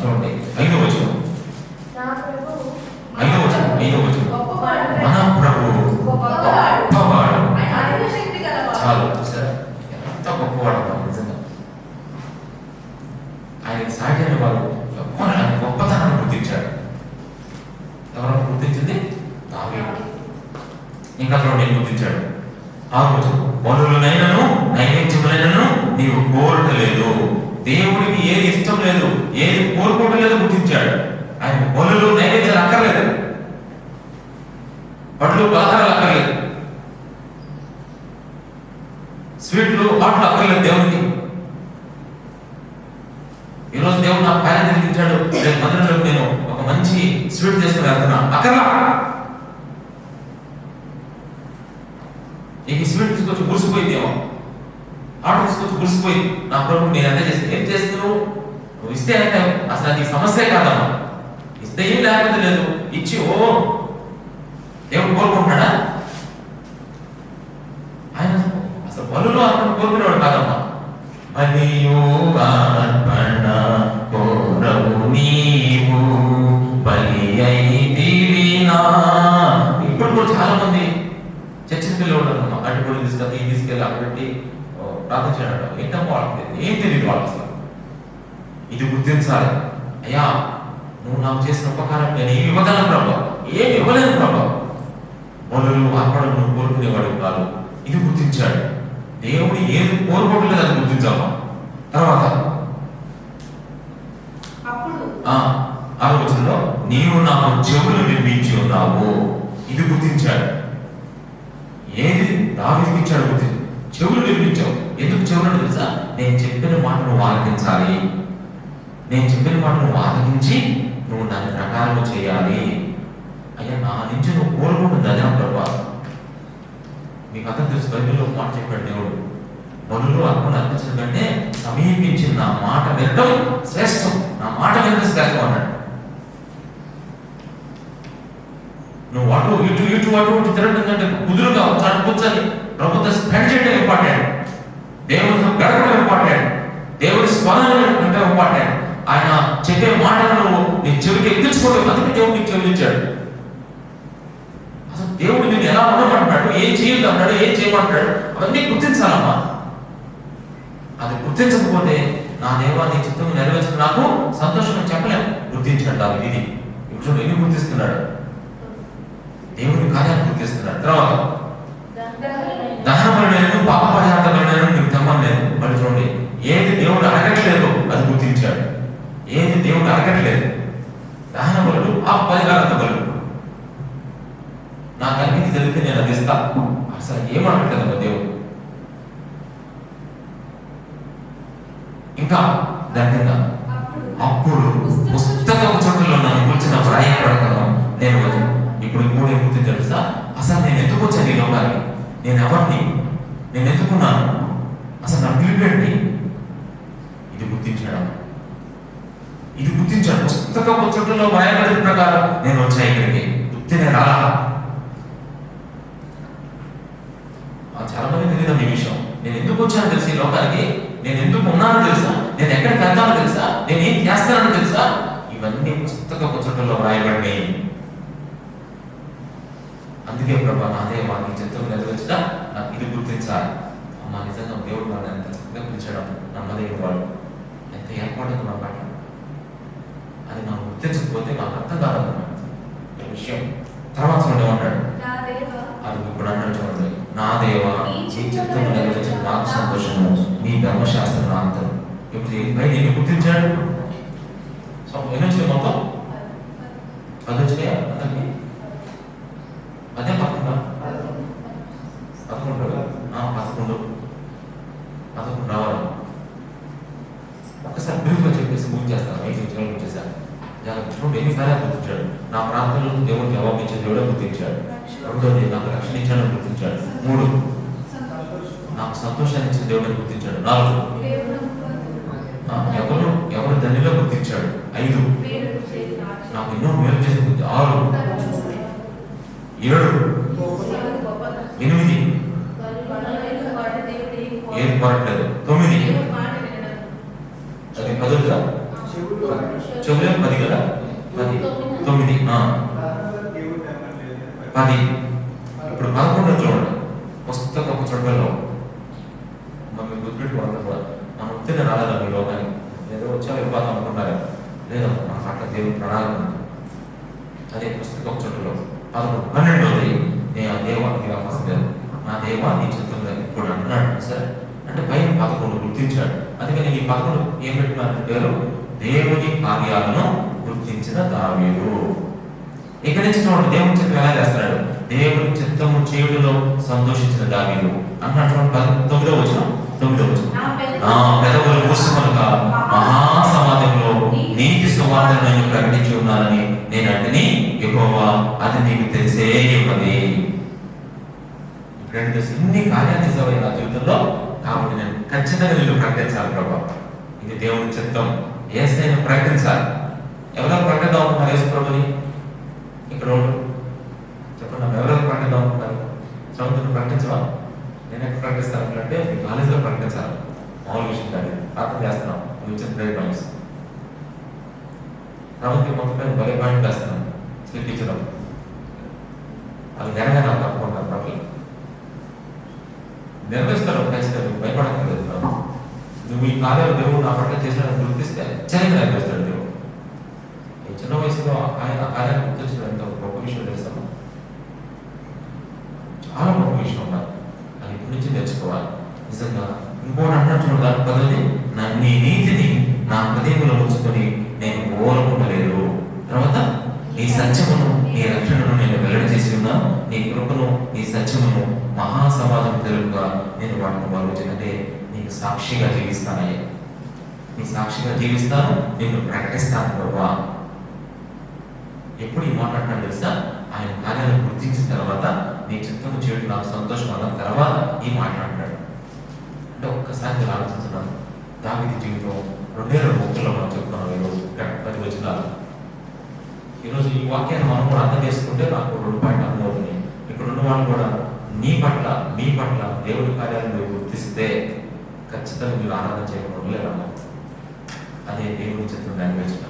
చూడండి 5వ వచనం, 5వ వచనం, మన ప్రభు గొప్పవాడు. చాలు చూసారా ఎంత గొప్పవాడు నిజంగా. ఆయన సాటి అయిన వారు ఆయన గొప్పతనాన్ని గుర్తించాడు. ఎవరైనా గుర్తించింది? దావీదు. ఇంకా నేను గుర్తించాడు. 6వ వచనం, బలులనైనను నైవేద్యములైనను నీవు కోరటలేదు. దేవుడికి ఏది ఇష్టం లేదు, ఏది కోరుకోవటం లేదు గుర్తించాడు. ఆయన బలులు నైవేద్యాలు అక్కర్లేదు, పళ్ళు పలహారాలు అక్కర్లేదు, స్వీట్లు హాట్లు అక్కర్లేదు దేవుడికి. ఈరోజు దేవుడు నా పైన తిరిగించాడు, రేపు మందిరంలో నేను ఒక మంచి స్వీట్ చేసుకుని వెళ్తున్నా అక్కర్లా. నీకు స్వీట్ తీసుకొచ్చి గురిసిపోయిందేమో, ఆర్డర్ తీసుకొచ్చి గురిసిపోయింది. నా ప్రభు నేను అంతే చేస్తే ఏం చేస్తున్నావు? నువ్వు ఇస్తే అంటే అసలు అది సమస్యే కాదమ్మా. ఇస్తే ఏం లేకపోతే లేదు, ఇచ్చి ఓ దేవుడు కోరుకుంటున్నాడా? ఆయన అసలు బలులో అర్పణ కోరుకునేవాడు కాదమ్మా. బలియు అర్పణ కోరవు నీవు కూడా తీసుకెళ్తే ఈ తీసుకెళ్ళి అక్కడ పెట్టి ప్రార్థన చేయడం ఏంటమ్మో వాళ్ళకి ఏం తెలియదు వాళ్ళకి అసలు. ఇది గుర్తించాలి. అయ్యా నువ్వు నాకు చేసిన ఉపకారం నేను ఏమి ఇవ్వగలను ప్రభావ, ఏమి ఇవ్వలేను ప్రభావ. మొదలు అక్కడ నువ్వు కోరుకునేవాడు కాదు. ఇది గుర్తించాడు. దేవుడు ఏది కోరుకోవట్లేదు అది గుర్తించామా. తర్వాత ఆ రోజుల్లో నీవు నాకు చెవులు నిర్మించి ఉన్నావు. ఇది గుర్తించాడు. ఏది దావీదుకి ఇచ్చాడు గుర్తి, చెవులు నిర్మించావు. ఎందుకు చెవులను తెలుసా? నేను చెప్పిన మాట నువ్వు ఆలకించాలి. నేను చెప్పిన మాట నువ్వు ఆలకించి నువ్వు దాని ప్రకారం చేయాలి. అయ్యా నా నుంచి నువ్వు కోరుకుంటుంది అదే ప్రభా. మీకు అర్థం తెలుసు, బైబిల్లో మాట చెప్పాడు దేవుడు, బలులు అర్పణ అర్పించడం కంటే సమీపించి నా మాట వినడం శ్రేష్టం, నా మాట వినడం శ్రేష్టం అన్నాడు. నువ్వు అటు ఇటు ఇటు అటు ఇటు తిరగడం కంటే కుదురుగా కూర్చొని ప్రభుత్వ స్పెండ్ చేయడం ఇంపార్టెంట్. దేవుడితో గడపడం ఇంపార్టెంట్. దేవుడి స్మరణ ఇంపార్టెంట్. ఆయన చెప్పే మాటలను నీ చెవికి ఎక్కించుకోవడం, అందుకే దేవుడు నీకు చెవులు ఇచ్చాడు. అసలు దేవుడు నేను ఎలా ఉండమంటున్నాడు, ఏం చేయమంటాడు, ఏం చేయమంటాడు, అవన్నీ గుర్తించాలమ్మా. అది గుర్తించకపోతే నా దేవా నీ చిత్తం నెరవేర్చిన నాకు సంతోషం చెప్పలేము. గుర్తించండి ఇది ఇప్పుడు ఎన్ని గుర్తిస్తున్నాడు, దేవుని కార్యాన్ని గుర్తిస్తున్నాడు. తర్వాత దహనమైన పాప పరిహారమైన నీకు తెమ్మం లేదు. మరి చూడండి, ఏది దేవుడు అడగట్లేదు అది గుర్తించాడు. ఏది దేవుడు అడగట్లేదు, దహన బలు ఆ పరిహారత బలు నా కలిగి జరిగితే నేను అది ఇస్తా. అసలు ఏమడగట్లేదు దేవుడు. ఇంకా దండంగా అప్పుడు పుస్తకం చుట్టూలో నన్ను కూర్చున్న వ్రాయపడతాను నేను. ఇప్పుడు ఇంకోటి ఏం గుర్తు తెలుసా? అసలు నేను ఎందుకు వచ్చాను ఈ లోకానికి, నేను ఎవరిని, నేను ఎందుకున్నాను, అసలు నా పిలిపేంటి, ఇది గుర్తించాడు. ఇది గుర్తించాడు. పుస్తక చుట్టూలో వ్రాయబడిన ప్రకారం నేను వచ్చా ఇక్కడికి, గుర్తి నేను రాలా. చాలా మంది తెలియదు ఈ విషయం. నేను ఎందుకు వచ్చానో తెలుసు ఈ లోకానికి, నేను ఎందుకు ఉన్నానో తెలుసా, నేను ఎక్కడికి వెళ్తానో తెలుసా, నేను ఏం చేస్తానో తెలుసా, ఇవన్నీ పుస్తక చుట్టూలో వ్రాయబడినాయి. అందుకే ప్రభా నా దేవా నీ చిత్తం నెరవేర్చగా నాకు ఇది గుర్తించాలి. అమ్మ నిజంగా దేవుడు వాడు ఎంత చక్కగా పిలిచాడు, నమ్మదేవి వాడు ఎంత ఏర్పాటు నా పట్ల. అది నాకు గుర్తించకపోతే నాకు అర్థం కాదన్నమాట ఈ విషయం. తర్వాత చూడండి ఏమంటాడు, అది ఇప్పుడు అన్నాడు చూడండి, నా దేవా ఈ చిత్తం నెరవేర్చిన నాకు సంతోషము, నీ ధర్మశాస్త్రం నా అంతం. ఇప్పుడు పై నేను గుర్తించాడు. సో ఎన్ని వచ్చినాయి మొత్తం? 10 వచ్చినాయా అందరికీ? అదే 11 రావాలి. ఒక్కసారి బ్రీఫ్గా చెప్పేసి ముగించేస్తాను. 5 నిమిషాలు గుర్తించాను. చూడండి ఎన్ని కార్యాలు గుర్తించాడు. నా ప్రాంతంలో దేవుడు జవాబు ఇచ్చే దేవుడే గుర్తించాడు. రెండోది నాకు రక్షణ ఇచ్చాడని గుర్తించాడు. 3 నాకు సంతోషాన్ని ఇచ్చిన దేవుడిని గుర్తించాడు. 4 ఎవరు ధనిలో గుర్తించాడు. 5 నాకు ఎన్నో మేలు చేసి 6 7 8 ఏం పాడలేదు. 9 అది 10 చెవులే 10 కదా, 10 9 10. ఇప్పుడు 11 చూడండి, పుస్తకపు చుట్టలో మమ్మల్ని గుర్తుపెట్టుకోవాలి. మనం ఉత్తీర్ణ రాలేదా మీ లోకానికి, ఏదో వచ్చా వెళ్ళిపోతాం అనుకుంటారా? లేదా మన పట్ల దేవుని ప్రణాళిక ఉంది. అదే పుస్తకపు చుట్టలో 11. 12వది నేను దేవానికి అవకాశం లేదు, నా దేవా నీ చిత్తంగా ఇప్పుడు అంటున్నాడు. సరే అంటే పైన 11 గుర్తించాడు. అందుకని ఈ 11 ఏం పెట్టుకున్నారంటే పేరు దేవుని కార్యాలను గుర్తించిన దావీదు. ఇక్కడ నుంచి చూడండి దేవుని చిత్తం ఎలా చేస్తున్నాడు. దేవుని చిత్తము చేయుటలో సంతోషించిన దావీదు అంటున్నాడు. 9వ వచనం నా పెదవులు మూసుకొనగా మహాసమాజంలో నీతి సువార్తను నేను ప్రకటించి ఉన్నానని నేను అంటే యెహోవా అది నీకు తెలిసే ఉన్నది. ఇప్పుడు ఇన్ని కార్యాలు చేసావు నా జీవితంలో, కాబట్టి నేను ఖచ్చితంగా నిన్ను ప్రకటించాలి ప్రభా. ఇది దేవుని చిత్తం. యేసయ్యను ప్రకటించాలి. ఎవరెవరు ప్రకటిద్దాం అనుకుంటున్నారు యేసు ప్రభుని? ఇక్కడ చెప్పండి, ఎవరెవరు ప్రకటిద్దాం అనుకుంటారు? సముద్రం ప్రకటించవా? నేను ఎక్కడ ప్రకటిస్తాను అంటే మీ కాలేజీలో ప్రకటించాలి. మామూలు విషయం కాదు. ప్రార్థన చేస్తున్నాం, ఇచ్చిన ప్రేయర్ పాయింట్స్ కాబట్టి మొత్తం పైన బలే పాయింట్ వేస్తున్నాం. స్లిప్ ఇచ్చడం అవి నెరగా నాకు తప్పకుండా పట్ల నెరవేరుస్తాడు ఖచ్చితంగా, భయపడక్కర్లేదు ప్రభు. నువ్వు ఈ కార్యాలు దేవుడు నా పట్ల చేసినట్టు గుర్తిస్తే ఖచ్చితంగా నెరవేరుస్తాడు దేవుడు. ఈ చిన్న వయసులో ఆయన కార్యాలు గుర్తించడం ఎంత గొప్ప విషయం తెలుస్తాము, చాలా గొప్ప విషయం ఉన్నారు. అది ఇప్పటి నుంచి నేర్చుకోవాలి నిజంగా. ఇంకోటి అన్నట్టు దాని పదవి, నీ నీతిని నా హృదయంలో ఉంచుకొని నేను ఓరకుండలేదు. తర్వాత నీ సత్యమును నీ రక్షణను నేను వెల్లడి చేసి ఉన్నాను, నీ కృపను నీ సత్యమును మహాసమాజం తెలుగుగా నేను వాటిని బాగుంటే నీకు సాక్షిగా జీవిస్తానయ్యా, నీ సాక్షిగా జీవిస్తాను, నేను ప్రకటిస్తాను ప్రభా. ఎప్పుడు ఈ మాట్లాడినాడు తెలుసా? ఆయన కార్యాలను గుర్తించిన తర్వాత నీ చిత్తము చేయడం నాకు సంతోషం అన్న తర్వాత ఈ మాట్లాడినాడు. అంటే ఒక్కసారి నేను ఆలోచిస్తున్నాను, దావీదు జీవితం 2 మనం చెప్తున్నాం ఈరోజు 10 వచనాలు. ఈరోజు ఈ వాక్యాన్ని మనం కూడా అర్థం చేసుకుంటే నాకు 2 పాయింట్లు అర్థమవుతున్నాయి. ఇక్కడ ఉన్న వాళ్ళు కూడా మీ పట్ల దేవుడి కార్యాలను మీరు గుర్తిస్తే ఖచ్చితంగా మీరు ఆరాధన చేయకుండా ఉండలేరమ్మా. అదే దేవుడి చిత్రం దాన్ని వేసిన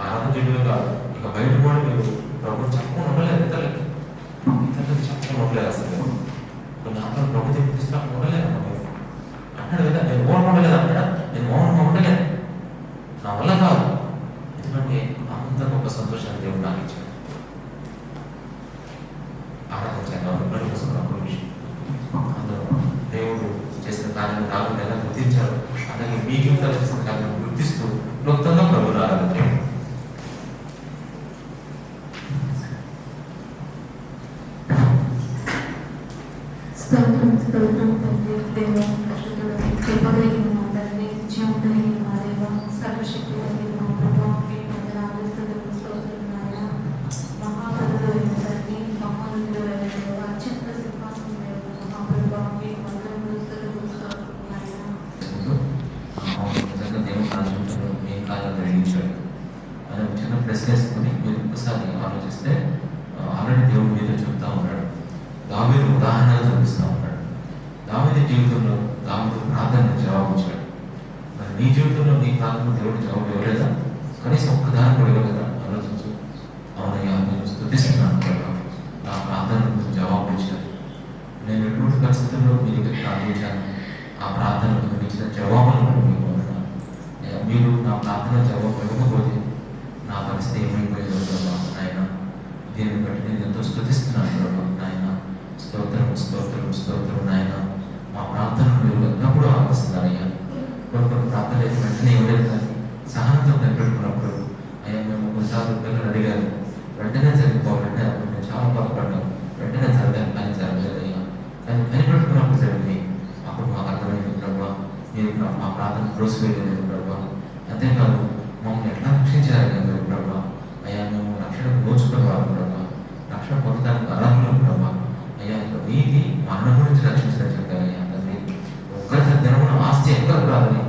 ఆరాధన చేయడమే కాదు, ఇక బయట కూడా మీరు ప్రభు చెప్పకుండా ఉండలేదు, ఇతరులకి చెప్పకుండా ఉండలేదు. అసలు కొన్ని ఆత్మలు ప్రభు గుర్తిస్తున్నప్పుడు ఉండలేదు అంటాడు కదా. నేను మౌనం ఉండలేదు అంటాడా? నేను మౌనంగా ఉండలేదు, నా వల్ల కాదు. ఎందుకంటే అంత గొప్ప సంతోషాన్ని దేవుడు నాకు ఇచ్చాడు. ఆరాధన చేద్దాం విషయం. అందులో దేవుడు చేసిన కార్యాలను రాదు ఎలా గుర్తించారు, అలాగే మీ జీవితాలు చేసిన కార్యాలను గుర్తిస్తూ క్లుప్తంగా ప్రభువును ఆరాధన చేయండి. ప్రశ్నేసుకుని మీరు ఒక్కసారి ఆలోచిస్తే ఆల్రెడీ దేవుడి మీద చెప్తా ఉన్నాడు. దావీదు ఉదాహరణగా చూపిస్తూ ఉన్నాడు. దావీదు జీవితంలో దావీదు ప్రార్థనకు జవాబిచ్చాడు. మరి నీ జీవితంలో నీ ప్రార్థన దేవుడు జవాబు ఇవ్వలేదా? కనీసం ఒక్కదాని కూడా ఇవ్వలేదా? ఆలోచించు. అవునయ్యా, నేను స్తుతిస్తున్నాను కదా, నా ప్రార్థనకు జవాబు ఇచ్చాను. నేను ఎటువంటి పరిస్థితుల్లో మీ దగ్గర ప్రార్థించాను, ఆ ప్రార్థనకు మీరు ఇచ్చిన జవాబులను మీకు ఉన్నాను. మీరు నా ప్రార్థన జవాబు ఇవ్వకపోతే నా పరిస్థితి ఏమైపోయిందో ప్రభా నాయన, దీన్ని బట్టి నేను ఎంతో స్తుతిస్తున్నాను ప్రభా నాయన. స్తోత్రం నాయన. మా ప్రార్థనలు మీరు ఎన్నప్పుడు ఆలోచిస్తున్నారయ్యా. కొన్ని ప్రార్థనలు అయితే వెంటనే ఇవ్వలేదు, కానీ సహనంతో కనిపెట్టుకున్నప్పుడు అయ్యా మేము కొన్నిసార్లు పిల్లలు అడిగారు, వెంటనే జరిగిపోవాలంటే అప్పుడు నేను చాలా బాధపడ్డాను. వెంటనే జరగాలి కానీ జరగలేదయ్యా. కానీ కనిపెట్టుకున్నప్పుడు జరిగింది. అప్పుడు మాకు అర్థమైంది ప్రభా, మీరు మా ప్రార్థన ప్రోత్సహించలేదు ప్రభా. అంతేకాదు మమ్మల్ని ఎట్లా రక్షించారని మీరు ప్రభా. అయ్యా మేము రక్షణకు నోచుకుని వారు ప్రభా, రక్షణ పొందడానికి అర్హులు ప్రభా. అయ్యా నీతి మరణం గురించి రక్షించడం చెప్పారయ్యా తండ్రి. ఒక్కరి దినమున ఆస్తి ఎక్కడ రాదని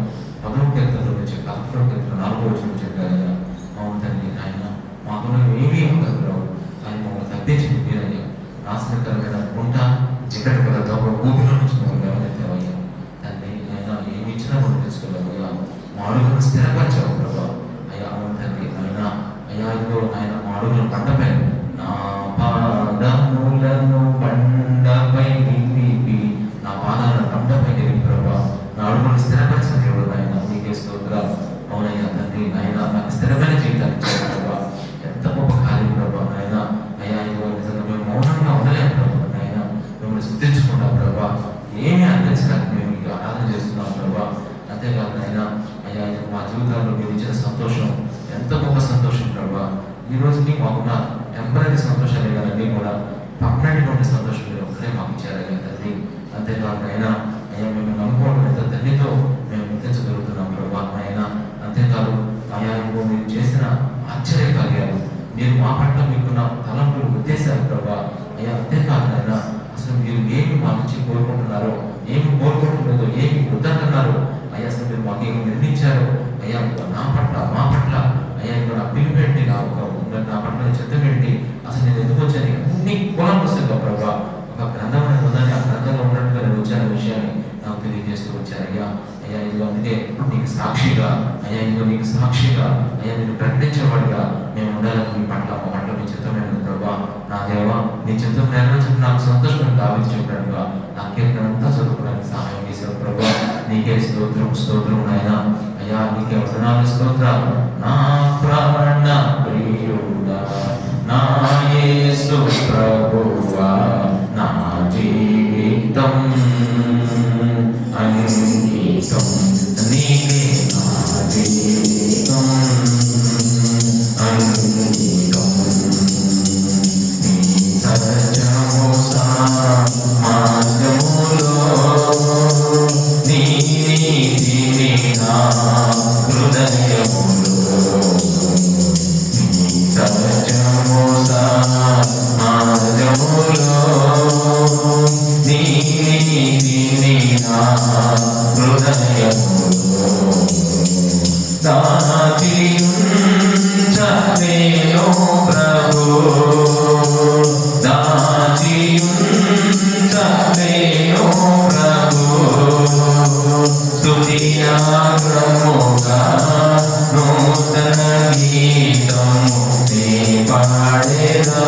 10వ కీర్తనలో నుంచి 11వ కీర్తన 4వ వచనంలో చెప్పారయ్యా. అవును తండ్రి ఆయన మాకున్న ఏమీ అక్కర్లు రావు, కానీ మమ్మల్ని తప్పించింది మీరయ్యా. నాశనకరమైన గుంట చిక్కటి గల దొంగ ఊపిలో నుంచి మమ్మల్ని లేవనెత్తావయ్యా తండ్రి. ఆయన ఏమి ఇచ్చినా మనం తెలుసుకోలేవయ్యా. మా అడుగులను స్థిరపరిచావు ప్రభా. అయ్యా అవును తండ్రి ఆయన. అయ్యా ఇదిగో ఆయన మా అడుగులను పంటపై నా పాదములను బండపై నిలిపి, నా పాదాలను బండపై నిలిపి ప్రభా నా అడుగులను స్థిరపరిచిన దేవుడు ఆయన. నీకే స్తోత్రాలు. అవునయ్యా తండ్రి ఆయన నాకు స్థిరమైన జీవితాన్ని ఇచ్చారు ప్రభా. ఎంత గొప్ప కార్యం ప్రభా నాయన. అయ్యా ఇదిగో నిజంగా మేము మౌనంగా ఉండలేము ప్రభా నాయన. మిమ్మల్ని స్తుతించుకున్నాం ప్రభా. ఏమీ అందించడానికి మేము మీకు ఆరాధన చేస్తున్నాం ప్రభా. అంతేకాదు నాయన అయ్యా మా జీవితాల్లో మీరు ఇచ్చిన సంతోషం ఎంత గొప్ప సంతోషం ప్రభా. ఈ రోజుకి మాకున్న టెంపరీ సంతోషాలు కదండి కూడా పర్మనెంట్గా ఉండే సంతోషం మీరు ఒక్కడే మాకు ఇచ్చారయ్యా తండ్రి. అంతేకాదు అయినా అయ్యా మేము నమ్ముకోవడం ఎంత తండ్రితో మేము గుర్తించగలుగుతున్నాం ప్రభా అయినా. అంతేకాదు అయ్యా మీరు చేసిన ఆశ్చర్య కార్యాలు, మీరు మా పట్ల మీకున్న తలంపులు ఉద్దేశాలు ప్రభా అయ్యా. అంతేకాదు అయినా అసలు మీరు ఏమి మా నుంచి కోరుకుంటున్నారో, ఏమి కోరుకుంటున్నారో, ఏమి వద్దంటున్నారో అయ్యా అసలు మీరు మాకు ఏమి నిర్ణయించారో అయ్యా నా పట్ల మా పట్ల అయ్యా ఇక్కడ అప్పీలు పెట్టి నా పట్ల చెత్త పెట్టి అసలు నేను ఎందుకు వచ్చాను అన్ని కులం పుస్తకం ప్రభా. ఒక గ్రంథం అనేది ఉందని ఆ గ్రంథంలో ఉన్నట్టుగా నేను వచ్చాను విషయాన్ని నాకు తెలియజేస్తూ వచ్చారయ్యా. అయ్యా ఇదిగో అందుకే నీకు సాక్షిగా అయ్యా ఇదిగో నీకు సాక్షిగా అయ్యా నేను ప్రకటించేవాడిగా మేము ఉండాలని మీ పట్ల మా పట్ల మీ చిత్తమైన ప్రభా నా దేవా నీ చిత్తం నెరవేర్చడం నాకు సంతోషమైన దావించి చెప్పినట్టుగా నా కీర్తనంతా చదువుకోవడానికి సహాయం చేశారు ప్రభా. నీకే స్తోత్రం నాయన. అయ్యా నీకే వందనాలు స్తోత్రాలు. నా ప్రాణ ప్రియుడా నా యేసు ప్రభువా నా జీవితం అంకితం నీకే నా జీవితం అంకితం నీ సత్యము సమాజములో నీ నీతిని నా హృదయములో నీ సత్యము సమాజములో నీ నీతిని నా హృదయములో దాచియుంచవేను ప్రభు దాచియుంచవేను ప్రభు స్తుతియాగముగా నూతన గీతము నే పాడేదా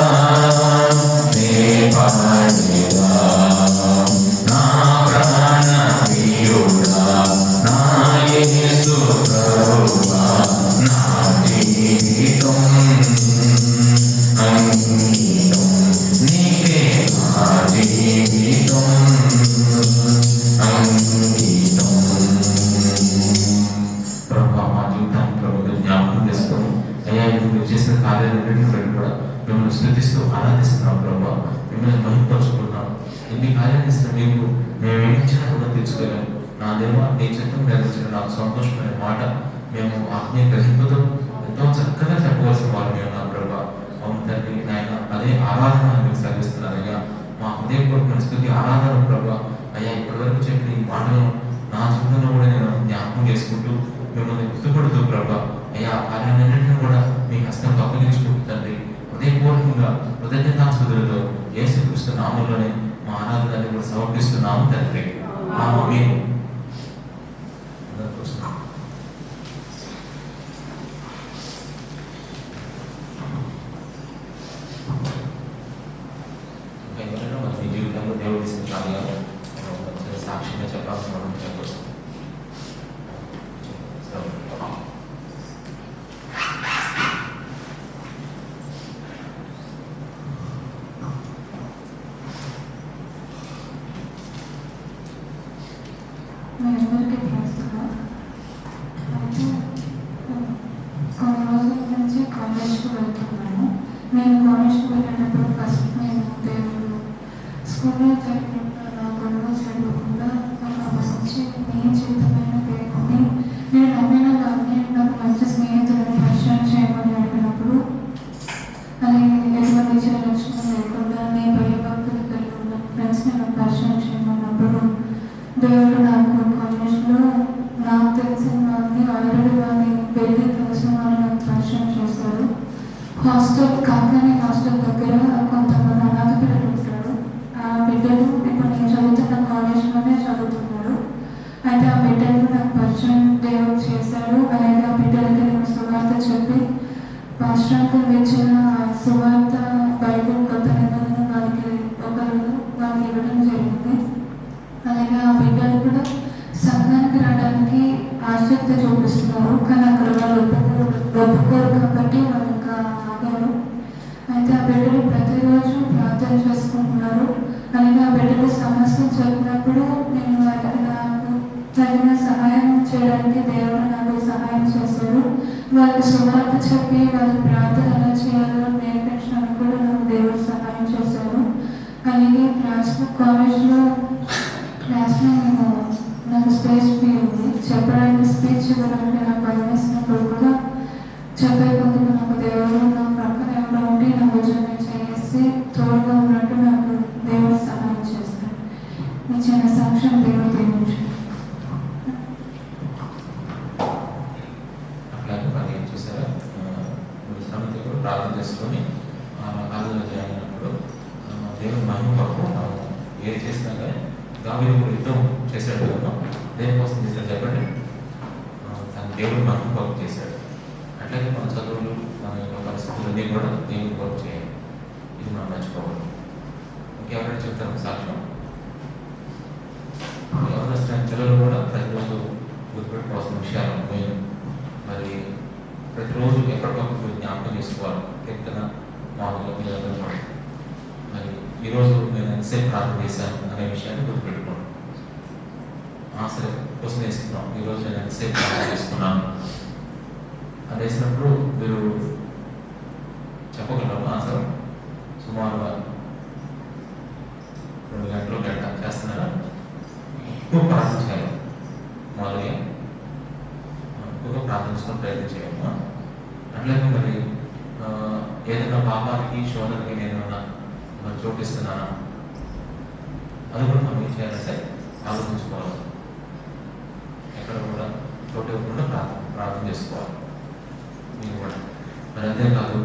నా ప్రాణ ప్రియుడా నా యేసు ప్రభువా నా జీవితం అంకితం నీకే నా జీవితం అంకితం. ప్రభువా మా జీవితాన్ని ప్రభువుగా జ్ఞాపకం చేసుకొని అయ్యా మీరు చేసిన కార్యాలన్నింటిని బట్టి కూడా మిమ్మల్ని స్తుతిస్తూ ఆరాధిస్తున్నాం ప్రభువా. మిమ్మల్ని మహిమపరుచుకుంటున్నాం. ఎన్ని కార్యాలు ఇస్తున్నా మీకు మేము ఏమిచ్చినా కూడా తెచ్చుకోలేము. నా దేవా నీ చిత్తం నెరవేర్చిన నాకు సంతోషమైన మాట మేము ఆత్మీయ గ్రహింపుతో ఎంతో చక్కగా చెప్పవలసిన వారు మేము నా ప్రభా. అవును తండ్రి నాయన అదే ఆరాధన మీకు సర్విస్తున్నారయ్యా. మా హృదయపూర్వక స్థుతి ఆరాధన ప్రభా. అయ్యా ఇప్పటివరకు చెప్పిన ఈ మాటలను నా జీవితంలో కూడా నేను జ్ఞాపకం చేసుకుంటూ మిమ్మల్ని గుర్తుపడుతూ ప్రభా. అయ్యా ఆ కార్యాలన్నింటినీ కూడా మీ హస్తం అప్పగించుకుంటూ తండ్రి హృదయపూర్వకంగా కృతజ్ఞతాస్తుతులతో యేసుక్రీస్తు నామములోనే మా ఆరాధనని కూడా సమర్పిస్తున్నాము తండ్రి. ఆమేన్. ఎవరైనా మన మీ జీవితంలో దేవుడు ఇచ్చిన కార్యాలు సాక్షిగా చెప్పాల్సిన వాళ్ళు చెప్పవచ్చు. మీ అందరికీ ప్రస్తుతం అయితే కొన్ని రోజుల నుంచి కాలేజ్కి వెళ్తున్నాను. నేను కాలేజ్కి వెళ్ళినప్పుడు ఫస్ట్ నేను దేవుడు స్కూల్లో చదివినప్పుడు నా గొడవ చదవకుండా ఒక మంచి నిశ్చితమైన దేవుడిని నేను నమ్మిన దాన్ని నాకు మంచి స్నేహితులను పరిచయం చేయమని అడిగినప్పుడు అది ఎటువంటి చిన్న లక్షణం లేకుండా నీ భయభక్తులు కలిగి ఉన్న ఫ్రెండ్స్ని నాకు పరిచయం చేయమన్నప్పుడు దేవుడు నాకు కాలేజ్లో నాకు తెలిసిన వారిని ఆల్రెడీ వారిని వెళ్ళి తెలిసిన వారిని నాకు పరిచయం చేశారు. హాస్టల్ కాకనే హాస్టల్ దగ్గర కొంతమంది అనాథ పిల్లలు ఉంటారు. ఆ బిడ్డలు ఇప్పుడు నేను చదువుతున్న కాలేజ్లోనే చదువుతున్నారు. అయితే ఆ బిడ్డలు నాకు పరిచయం దేవుడు చేశారు. అలాగే ఆ బిడ్డలకి నేను సువార్త చెప్పి పాస్టర్కు ఇచ్చిన సువార్త బైబిల్ కొత్త నిబంధన వాళ్ళకి ఇవ్వడం జరిగింది. అలాగే ఆ బిడ్డలు కూడా సంఘానికి రావడానికి ఆసక్తి చూపిస్తున్నారు. కానీ అక్కడ వాళ్ళు ఒప్పుకోరు కాబట్టి వాళ్ళు ఇంకా ఆగారు. అయితే ఆ బిడ్డలు ప్రతిరోజు ప్రార్థన చేసుకుంటున్నారు. అలాగే ఆ బిడ్డలు సమస్యలు చెప్పినప్పుడు నేను వారికి నాకు తగిన సహాయం చేయడానికి దేవుడు నాకు సహాయం చేశారు. వాళ్ళకి సువార్త చెప్పి వాళ్ళకి ప్రార్థన ఎలా చేయాలో నేర్పించడానికి కూడా నాకు దేవుడు సహాయం చేశారు. అలాగే కాలేజ్లో క్లాస్లో నేను నాకు స్టేజ్ ఫీల్ ఉంది. చెప్పడానికి స్పీచ్ ఇవ్వడానికి నాకు భయం వేసినప్పుడు కూడా చెప్పేందుకు నాకు దేవుడు నా ప్రక్కన ఎవరో ఉండి నా భుజాన్ని చేసి తోడుగా ఉన్నట్టు నాకు దేవుడు సహాయం చేస్తాడు. ఈ చిన్న సాక్ష్యం దేవుడు దీవించు. అట్లాగే మరి చూసారా శ్రమతో కూడా ప్రార్థన చేసుకొని కాలేజీలో జాయిన్ అయినప్పుడు దేవుడు మహిమ కొరకు ఏది చేసినా కానీ దావీదు కూడా యుద్ధం చేశాడు కదా. దేనికోసం చేశాడు చెప్పండి? తన దేవుడు మనం వర్క్ చేశాడు. అట్లాగే మన చదువులు, మన యొక్క పరిస్థితులన్నీ కూడా దేవుడు వర్క్ చేయాలి. ఇది మనం మర్చిపోవాలి. ఇంకెవరైనా చెప్తారు సాక్ష్యం? ఎవరైనా పిల్లలు కూడా ప్రతిరోజు గుర్తుపెట్టుకోవాల్సిన విషయాలు మెయిన్. మరి ప్రతిరోజు ఎప్పటికప్పుడు జ్ఞాపకం చేసుకోవాలి. కీర్తన మామూలుగా పిల్లలు కూడా మరి ఈరోజు నేను ఎంతసేపు ప్రార్థన చేశాను అనే విషయాన్ని గుర్తుపెట్టుకోండి. సరే క్వశ్చన్ వేసుకున్నాం, ఈరోజు నేను ఎంతసేపు ప్రార్థన చేసుకున్నాను అది వేసినప్పుడు మీరు చెప్పగలరు ఆన్సర్. సుమారుగా 2 గంటలు గంట చేస్తున్నారా? ఎక్కువ ప్రార్థన చేయాలి. మొదలుగా ఎక్కువగా ప్రార్థించడం ప్రయత్నం చేయాలి. అట్లాగే మరి ఏదైనా పాపానికి శోధనకి నేను మరి చోటిస్తున్నానా అది కూడా మనం ఏం చేయాలంటే ఆలోచించుకోవాలి. ఎక్కడ కూడా చోటు ఇవ్వకుండా ప్రార్థన చేసుకోవాలి మీరు కూడా. మరి అంతేకాదు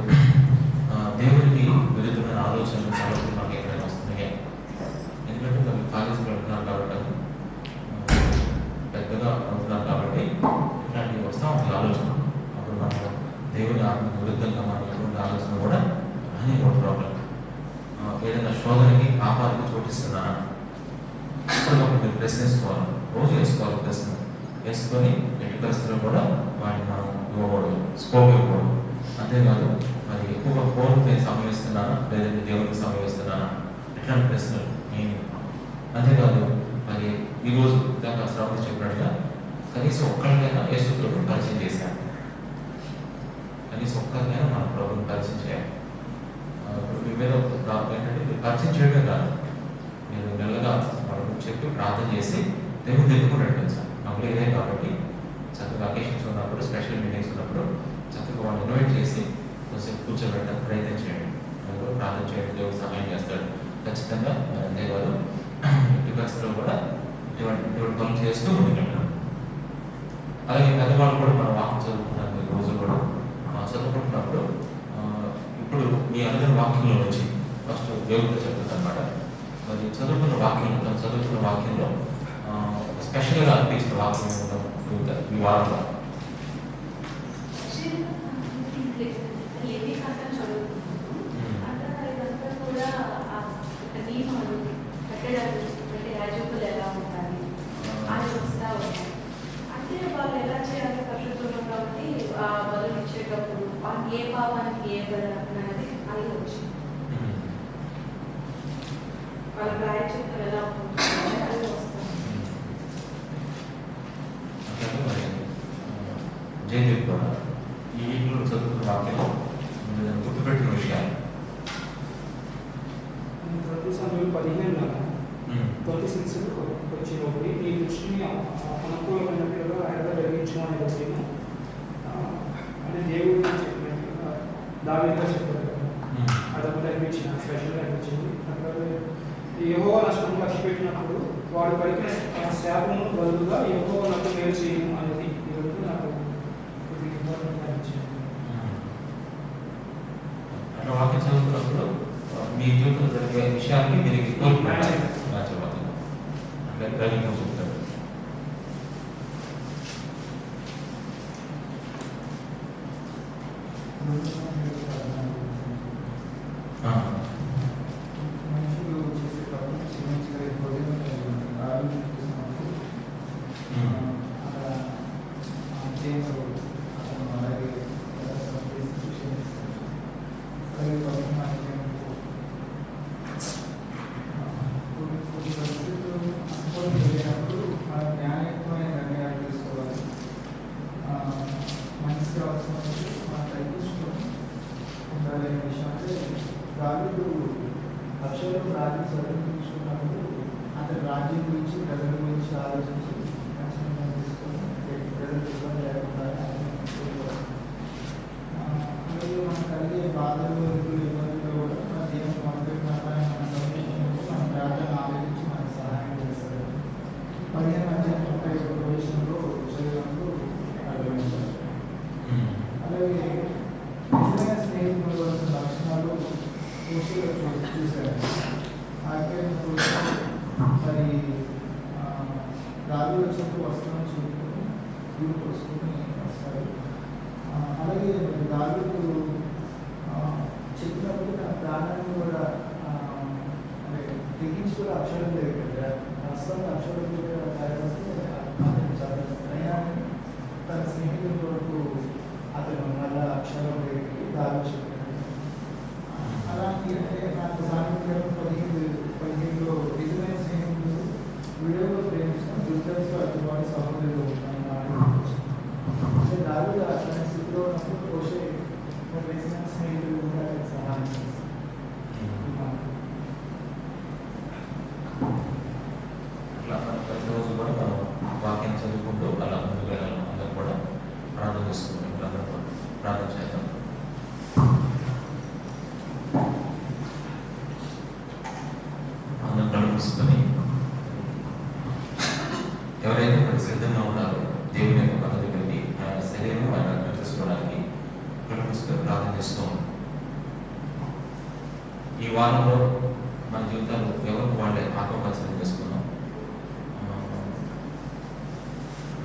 దేవుడికి విరుద్ధమైన ఆలోచనలు చాలా మనకి ఎక్కడైనా వస్తున్నాయి. ఎందుకంటే మరి కాలేజీకి వెళ్తున్నాం కాబట్టి, పెద్దగా అవుతున్నాం కాబట్టి ఇట్లాంటివి వస్తూ ఉంటాయి ఆలోచన. అప్పుడు మనం దేవుని ఆత్మకు విరుద్ధంగా మనం ఎటువంటి ఆలోచన కూడా అని ఒక ప్రాబ్లం. ఏదైనా శోధనకి పాపానికి చోటిస్తున్నానా అప్పటికప్పుడు మీరు ప్రశ్నించుకోవాలి. రోజు వేసుకోవాలి ప్రశ్న. వేసుకొని ఎట్టి పరిస్థితుల్లో కూడా వాటిని మనం ఇవ్వకూడదు, స్కోప్ ఇవ్వకూడదు. అంతేకాదు మరి ఎక్కువగా ఫోన్కి సమయం ఇస్తున్నానా లేదంటే దేవునికి సమయం ఇస్తున్నానా ఇట్లాంటి ప్రశ్నలు మెయిన్. అంతేకాదు మరి ఈరోజు దాకా శ్రావణ చెప్పినట్టుగా కనీసం ఒక్కరికైనా యేసు ప్రభువుని పరిచయం చేశాను. కనీసం ఒక్కరికైనా మన ప్రభువుని పరిచయం చేయాలి. ఇప్పుడు మీ మీద ఏంటంటే మీరు పరిచయం చేయడమే కాదు, మీరు నెలగా వాళ్ళకు చెప్పి ప్రార్థన చేసి దేవుని దగ్గర నడిపించాలి. అప్పుడు ఇదే కాబట్టి చక్కగా అకేషన్స్ ఉన్నప్పుడు, స్పెషల్ మీటింగ్స్ ఉన్నప్పుడు చక్కగా వాళ్ళు ఇన్వైట్ చేసి కొంచెం కూర్చోబెట్టడానికి ప్రయత్నం చేయండి. అందులో ప్రార్థన చేయడం దేవుడు సహాయం చేస్తాడు ఖచ్చితంగా. అంతేకాదు ఎట్టి పరిస్థితుల్లో కూడా ఇటువంటి పనులు చేస్తూ ముందుకెళ్ళాం. అలాగే పెద్దవాళ్ళు కూడా మనం వాక్యం చదువుకుంటున్నాం. ఈ రోజు కూడా చదువుకుంటున్నప్పుడు ఇప్పుడు మీ అందరి వాక్యంలో వచ్చి ఫస్ట్ దేవుడితో చెప్తుంది అనమాట. మరి చదువుకున్న వాక్యంలో స్పెషల్గా అనిపించిన వాక్యం ఈ వారంలో యాజకులు ఎలా ఉంటారు అని వస్తూ ఉంటాయి. అంటే వాళ్ళు ఎలా చేయాలి పరిశుద్ధంగా కాబట్టి ఆ బలు ఇచ్చేటప్పుడు ఏ పాపానికి ఏ బలు అనేది అది వచ్చింది. వాళ్ళ ప్రాయచిత్తం ఎలా ఉంటుంది అది వస్తుంది. జయదేవ్ కూడా ఈ వీటిలో చదువుకున్న వాక్యంలో గుర్తుపెట్టిన విషయాలు 36 వచ్చినప్పుడు ఈ దృష్టిని అనుకూలమైనట్లుగా ఆయన జరిగించమని వచ్చిన అంటే దేవుడు చెప్పినట్టుగా దావీదుగా చెప్పారు కదా, అదొకటి అనిపించిన స్పెషల్గా అనిపించింది. అట్లాగే యెహోవా నష్టం లక్ష్య పెట్టినప్పుడు వాడు పలికిన శాపము బదులుగా యెహోవా నాకు మేలు చేయను అనేది ఈరోజు నాకు ఇంపార్టెంట్ అనిపించింది. అట్లా వాక్యం చదువుతున్నప్పుడు మీ జీవితంలో జరిగే విషయాన్ని మీరు ఎక్కువ అట్లా గ్రహించడం చెప్తారు. రాజ్యం గురించి ప్రజల గురించి ఆలోచించి తీసుకొని ప్రజలు ఇబ్బంది లేకుండా అలాగే మనకు కలిగే బాధలు ఇబ్బందులు కూడా మన దేవుని మన మన ప్రార్థన ఆలోచించి మనకు సహాయం చేస్తారు. 15 ప్రవేశంలో శరీరంలో అర్థమైంది. అలాగే నిజమైన స్నేహితులు లక్షణాలు చూశారు. మరి గాలి వచ్చినప్పుడు వస్త్రం చూపుకొని పూలు పోసుకొని వస్తారు. అలాగే మరి గాలికు చెప్పినప్పుడు నా ప్రాణాన్ని కూడా అంటే తెగించి కూడా అక్షరం లేదు కదా, వస్త్రం అక్షరం తయారైతే అతను చాలా ప్రయాణం తన స్నేహితుల వరకు అతను మళ్ళా అక్షరం లేదు గాలి చెప్పాడు. అలాంటి అంటే నాకు సాయంత్రం 15లో నిజమైన స్నేహితులు వీడియోలో ప్రేమించిన దుర్దర్శ అటువంటి సహోదరులు అంటే దారులు అతని స్థితిలో ఉన్నప్పుడు పోషే నిజమైన స్నేహితులు కూడా సహాయం చేస్తారు. అట్లా మనం ప్రతిరోజు కూడా మనం వాక్యం చదువుకుంటూ అలా ముందుకు వెళ్ళాలి. అందరూ కూడా ప్రార్థన చేసుకుంటాం, అందరూ కూడా ప్రార్థన చేద్దాం. అందరూ కళ్ళు మూసుకొని ఎవరైతే మనకు సిద్ధంగా ఉన్నారో దేవుని యొక్క పద్ధతి కలిగి ఆయన శరీరం ఆయన అర్థం చేసుకోవడానికి కళ్ళు మూసుకొని ప్రార్థన చేస్తూ ఉంటాం. ఈ వారంలో మన జీవితాల్లో ఎవరికి వాళ్ళే ఆత్మపరిచయం చేసుకున్నాం.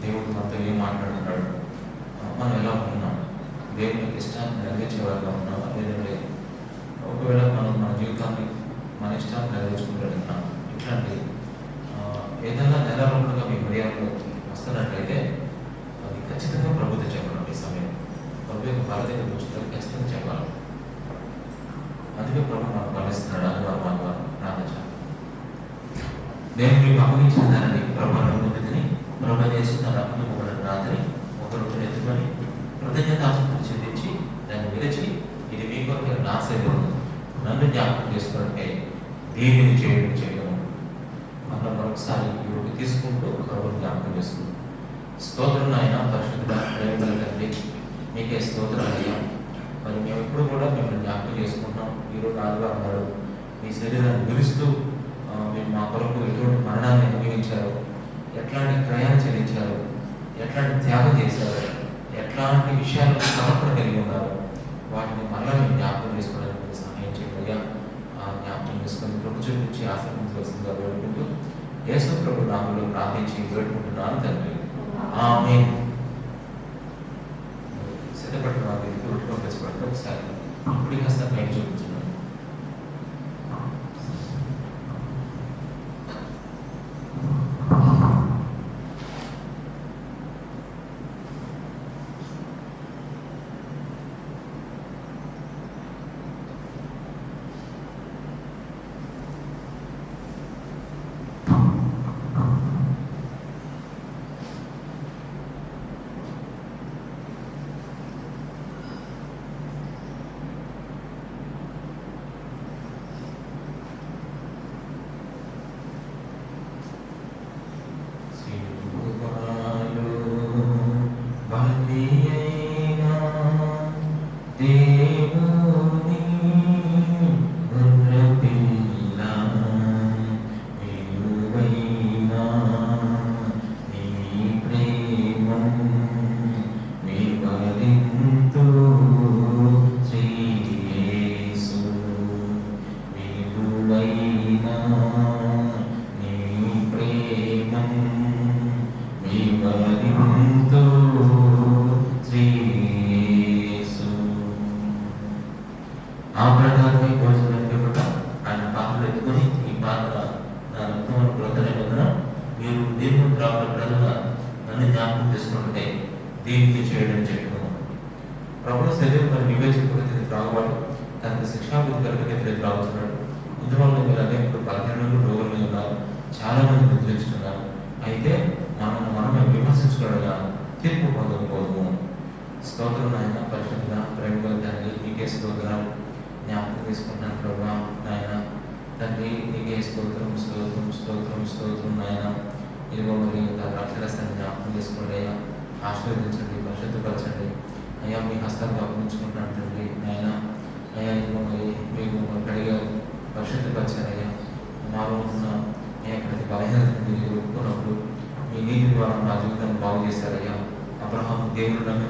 దేవుడు మనతో ఏం మాట్లాడుతున్నాడు, మనం ఎలా ఉంటున్నాం, దేవుని యొక్క ఇష్టాన్ని నెరవేర్చే వాళ్ళగా ఉన్నామా లేదంటే ఒకవేళ మనం మన జీవితాన్ని మన ఇష్టాన్ని నెరవేర్చుకుంటున్నాం. ఇట్లాంటి ఏదైనా నెలలుగా మీ హృదయాల్లో వస్తున్నట్లయితే అది ఖచ్చితంగా ప్రభుత్వం చెప్పాలి. ఈ సమయం ప్రభు యొక్క భారత దగ్గర పుస్తకాలు ఖచ్చితంగా చెప్పాలి. అందుకే ప్రభు మనకు పాలిస్తున్నాడు. అని వారు ప్రార్థించాలి. నేను మీకు అప్పగించిన దానిని ప్రభు అనుమతిని ప్రభు చేసి తన అప్పగింపబడిన రాత్రి ఒకరు ఎత్తుకొని కృతజ్ఞతాస్తుతులు చెల్లించి దాన్ని విరచి ఇది మీ కొరకు నా శరీరం నన్ను జ్ఞాపకం చేసుకోవడానికి దీనిని చేయడం మనం మరొకసారి ఇప్పుడు తీసుకుంటూ ప్రభుత్వం జ్ఞాపకం చేసుకుంటాం. స్తోత్రం ఆయన పరిశుద్ధుడ ప్రేమల తండ్రి, మీకే స్తోత్రాలు అయ్యా. మరి మేము ఎప్పుడు కూడా మిమ్మల్ని జ్ఞాపకం చేసుకుంటున్నాం. ఈరోజు ఆదివారం నాడు మీ శరీరాన్ని విలుస్తూ మీరు మా కొరకు ఎటువంటి మరణాన్ని అనుభవించారు, ఎట్లాంటి ప్రయాణం చెల్లించారు, ఎట్లాంటి త్యాగం చేశారు, ఎట్లాంటి విషయాలు సమర్పణ కలిగి ఉన్నారు, వాటిని మళ్ళీ మేము జ్ఞాపకం చేసుకోవడానికి సహాయం చేయండి అయ్యా. జ్ఞాపకం చేసుకొని ప్రభుత్వం నుంచి ఆశ్రమించవలసిందిగా వేడుకుంటూ యేసు ప్రభు నామములో ప్రార్థించి వేడుకుంటున్నాను తండ్రి, ఆమేన్. సిద్ధపడిన వారికి ఉట్టుకొని తెచ్చిపడితే ఒకసారి ఇప్పుడు హస్తం మేము చూపించున్నాను. ఆ ప్రకారమే భోజనం కూడా ఆయన పాత్రలు ఎత్తుకొని ఈ పాత్ర నా రక్తం ప్రొద్దనే వదన మీరు దీన్ని ప్రజలుగా నన్ను జ్ఞాపకం చేసుకుంటే దీనికి చేయడం చెప్పుకున్నాం. ప్రభు శరీరం మరి వివేచకుడికి త్రాగువాడు, తనకు శిక్షాబుద్ధి కలిగితే త్రాగుతున్నాడు. ఇందువల్ల మీరు అనేక బలహీనలు రోగులు ఉన్నారు, చాలా మంది నిద్రించుతున్నారు. అయితే మనమే విమర్శించుకోవడం తీర్పు పొందకపోదు. స్తోత్రం నాయన పరిశుద్ధంగా ప్రేమగా తండ్రి, నీకే స్తోత్రాలు జ్ఞాపకం తీసుకుంటున్నాను ప్రభా. నాయన తండ్రి నీకే స్తోత్రం స్తోత్రం స్తోత్రం స్తోత్రం నాయన. ఇదిగో మరి అక్షరస్థాన్ని జ్ఞాపకం చేసుకోండి అయ్యా, ఆశీర్వదించండి, పరిశుద్ధపరచండి అయ్యా. మీ హస్తాన్ని అప్పగించుకుంటున్నాను తండ్రి నాయన. అయ్యా ఇదిగో మరి మీకు కడిగారు, పరిశుద్ధపరిచారు అయ్యా. మాలో ఉన్న ప్రతి బలహీనతను మీరు ఒప్పుకున్నప్పుడు మీ నీతి ద్వారా నా జీవితాన్ని బాగు చేశారయ్యా. అబ్రహాము దేవుడు నమ్మి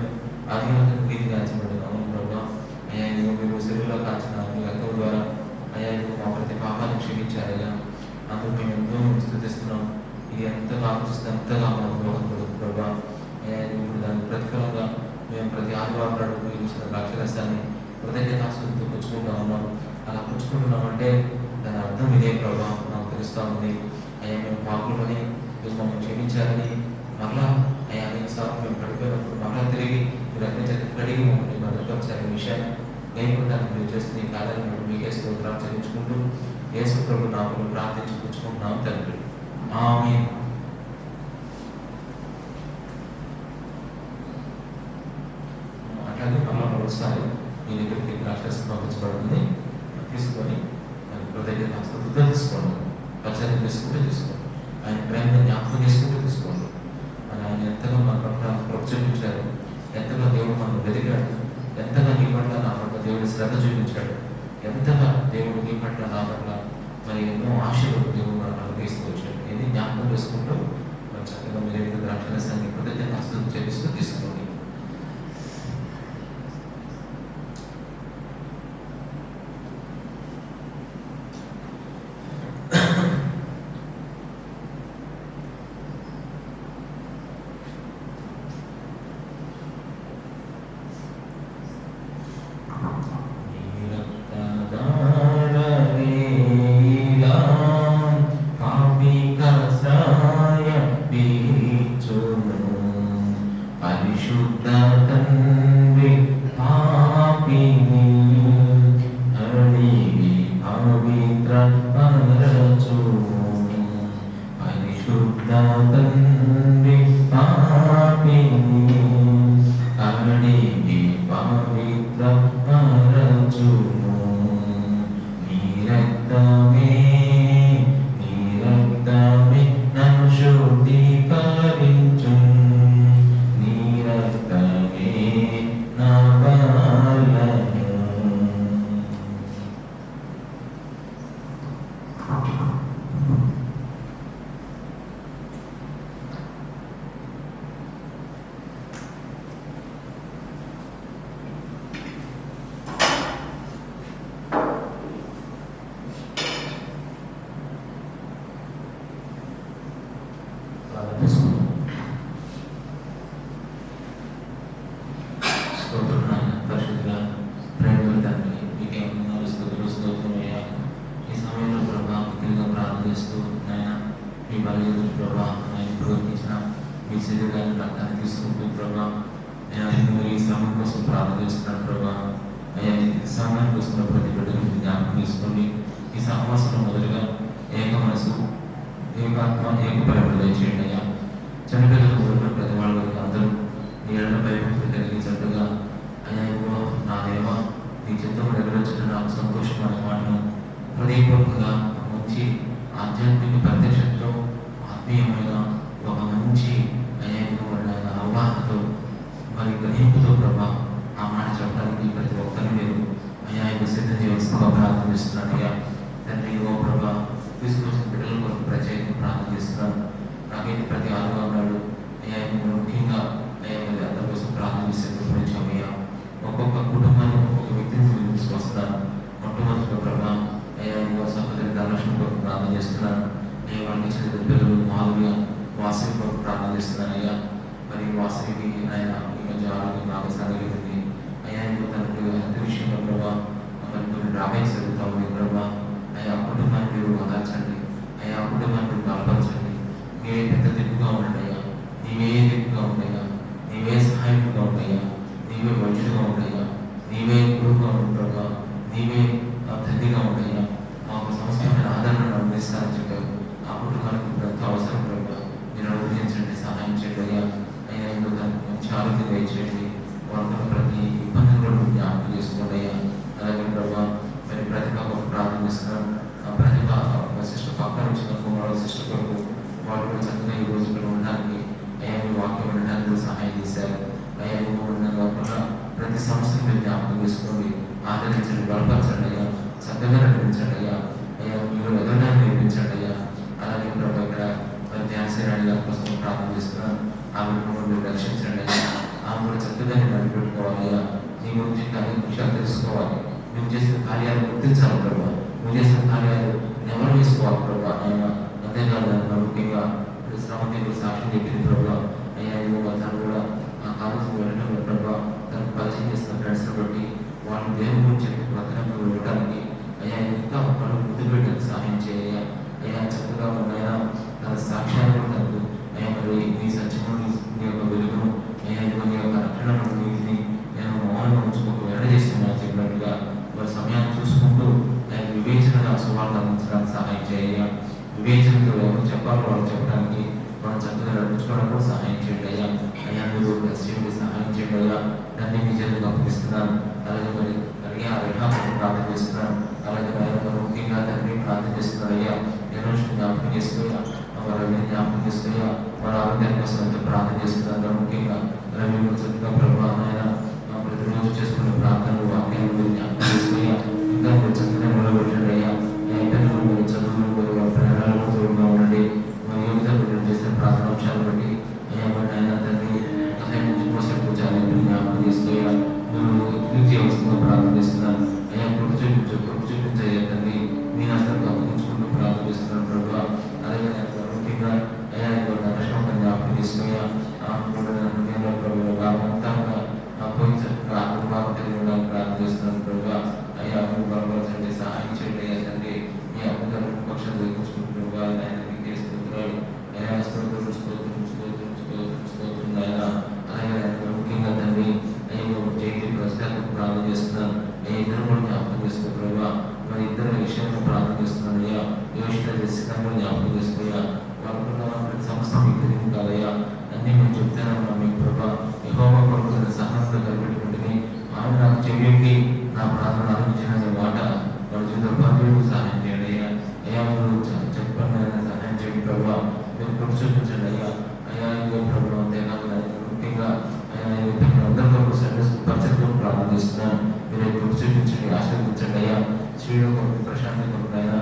అది నీతి కాల్చబడినాము ప్రభా. అయ్యా ఇదిగో మీరు శరీరంలో కాల్చిన మీ రక్తం ద్వారా అయ్యా ఇదిగో మా ప్రతి పాపాన్ని క్షమించారయ్యా. అందుకు మేము ఎంతో స్థుతిస్తున్నాం. ఇది ఎంతగా ఆలోచిస్తే ఎంతగా ఉపయోగపడుతుంది ప్రభా. ఇప్పుడు దాని ప్రతిఫలంగా మేము ప్రతి ఆదివారం నాడు ఉపయోగించిన ద్రాక్షరసాన్ని కృతజ్ఞతాస్తుతితో పుచ్చుకుంటా ఉన్నాం. అలా పుచ్చుకుంటున్నామంటే దాని అర్థం ఇదే ప్రభా, నాకు తెలుస్తూ ఉంది. అయ్యా మేము పాకులని మీరు మమ్మల్ని క్షమించాలని, మరలా అయ్యా అనేక సార్లు మేము పడిపోయినప్పుడు మరలా తిరిగి మీరు అన్ని చేత కడిగి మమ్మల్ని భద్రపరిచారనే విషయాన్ని నేర్పడానికి మీరు చేస్తున్న ఈ కార్యాలను మీకే స్తోత్రాలు చెల్లించుకుంటూ యేసు ప్రభు నామములో ప్రార్థించి పుచ్చుకుంటున్నాం తండ్రి. ఆమేన్. అట్లాగే మళ్ళా మరోసారి మీ దగ్గరికి ద్రాక్షరసం పంపించబడుతుంది. తీసుకొని కృతజ్ఞతాస్తుతితో తీసుకోండి. పరిచయం చేసుకుంటూ తీసుకోండి. ఆయన ప్రేమను జ్ఞాపకం చేసుకుంటూ తీసుకోండి. ఆయన ఎంతగా మన పట్ల కృప చూపించారు, ఎంతగా దేవుడు మనం వెతికాడు, ఎంతగా నీ పట్ల నా పట్ల దేవుడు శ్రద్ధ చూపించాడు, ఎంతగా దేవుడు నీ పట్ల నా పట్ల మరి ఎన్నో ఆశలు దేవుడు మనకు అనుగ్రహిస్తూ వచ్చాడు. ఇది జ్ఞాపకం చేసుకుంటూ చక్కగా మీరు ద్రాక్షరసాన్ని కృతజ్ఞతాస్తుతి చేపిస్తూ తీసుకోండి. శ్రమకి సాక్షి చెప్పింది ప్రభావ. అయ్యా ఇదిగో తను కూడా ఆ కాలేజీకి వెళ్ళడం ప్రభావ, తనకు పరిచయం చేస్తున్న ఫ్రెండ్స్ని బట్టి వాళ్ళు దేవుని గురించి చెప్పి ప్రకటనకు వెళ్ళడానికి అయ్యా ఇంకా వాళ్ళు ముందు పెట్టడానికి సహాయం చేయ. అయ్యా చక్కగా ఉన్నాయా తన సాక్ష్యాన్ని కూడా తనకు అయ్యా మరి నీ సత్యమును నీ యొక్క వెలుగును అయ్యా నీ యొక్క రక్షణను నీతిని నేను మౌనంగా ఉంచుకోక వెరడ చేస్తున్నాను చెప్పినట్టుగా వారి సమయాన్ని చూసుకుంటూ ఆయన వివేచనగా సువార్త అందించడానికి సహాయం చేయ. వివేచనతో ఎవరు చెప్పాలో వాళ్ళు చెప్పడానికి మనం చక్కగా నడుచుకోవడం కూడా సహాయం చేయండి అయ్యా. అయ్యా మీరు చేయండి, సహాయం చేయండి అయ్యా. దాన్ని మీ చేతులకు అప్పగిస్తున్నాను. అలాగే మరి అలాగే ఆ విధానం ప్రార్థన చేస్తున్నాను. అలాగే ముఖ్యంగా తండ్రి ప్రార్థన చేస్తున్నారు అయ్యా. నేను జ్ఞాపకం చేసుకోయా, వారిని జ్ఞాపకం చేసుకోయా, వారి ఆరోగ్యాన్ని కోసం ఎంతో ప్రార్థన చేస్తున్నారు. ముఖ్యంగా రవి చక్కగా ప్రభావం అయినా ప్రతిరోజు చేసుకునే ప్రార్థనలు వాక్యాలు జ్ఞాపకం చేసుకోయా. ఇంకా మీరు చక్కగా నిలబెట్టండి అయ్యా. పిల్లలు చదువులు ప్రయాణాలు తోడుగా ఉండండి. ఏ విధంగా మీరు చేసిన ప్రార్థన అంశాలు బట్టి అయ్యా మరి ఆయన తండ్రి పోషించాలి జ్ఞాపకం చేసుకోయా. వస్తుందో ప్రార్థన చేస్తున్నాను అయ్యా. కృప చూపించయ్యా తండ్రి, మీ హస్తాలకు అప్పగించుకుంటూ ప్రార్థన చేస్తున్నాను ప్రభావ. అలాగే ముఖ్యంగా అయ్యా నష్టం జ్ఞాపకం చేసుకోయా. భాగవంతంగా పోయించకుండా ఆత్మభావం కలిగి ఉండాలని ప్రార్థన చేస్తున్నాను ప్రభావ. అయ్యా మీరు బలపరచండి, సహాయం చేయండి అయ్యా తండ్రి. మీ అమ్మగారు పక్షాలు దొరికించుకుంటున్నారు వాళ్ళు ఆయన మీకు స్తోత్రాలు అయ్యా. స్తోత్రం స్తోత్రం స్తోత్రం స్తోత్రం స్తోత్రం ఆయన. అలాగే ముఖ్యంగా తండ్రి అయ్యో జయంతి ప్రజలకు ప్రార్థన చేస్తున్నాను అయ్యా. ఇద్దరు కూడా జ్ఞాపకం చేసుకో ప్రభావ. మరి ఇద్దరు విషయంలో ప్రార్థన చేస్తున్నాను అయ్యా. యోచన చేసిన కూడా జ్ఞాపకం చేసుకోయా. వాళ్ళకున్న ప్రతి సంస్థ మీకు తెలియదు కాదయ్యా. అన్నీ మేము చెప్తానన్నా మీకు ప్రభావ. యెహోవా కొరకు సహనంతో కలిపెట్టుకుంటుని ఆయన నాకు చెవికి నా ప్రార్థన ఆలోచించిన మాట వాళ్ళ జీవితం పనులు సహాయం చేయండి అయ్యా. అయ్యా మీరు చెప్పండి సహాయం చేయండి ప్రభావ. మీరు కృప చూపించండి అయ్యా. అయ్యా ఇదిగో ప్రభావ అంతేకాదు ముఖ్యంగా అయ్యా అందరి కొరకు పరిచయంతో ప్రార్థన చేస్తున్నాను. మీరు కృప చూపించండి, ఆశీర్వదించండి అయ్యా. శ్రీలో కొరకు ప్రశాంతి కొరకు అయినా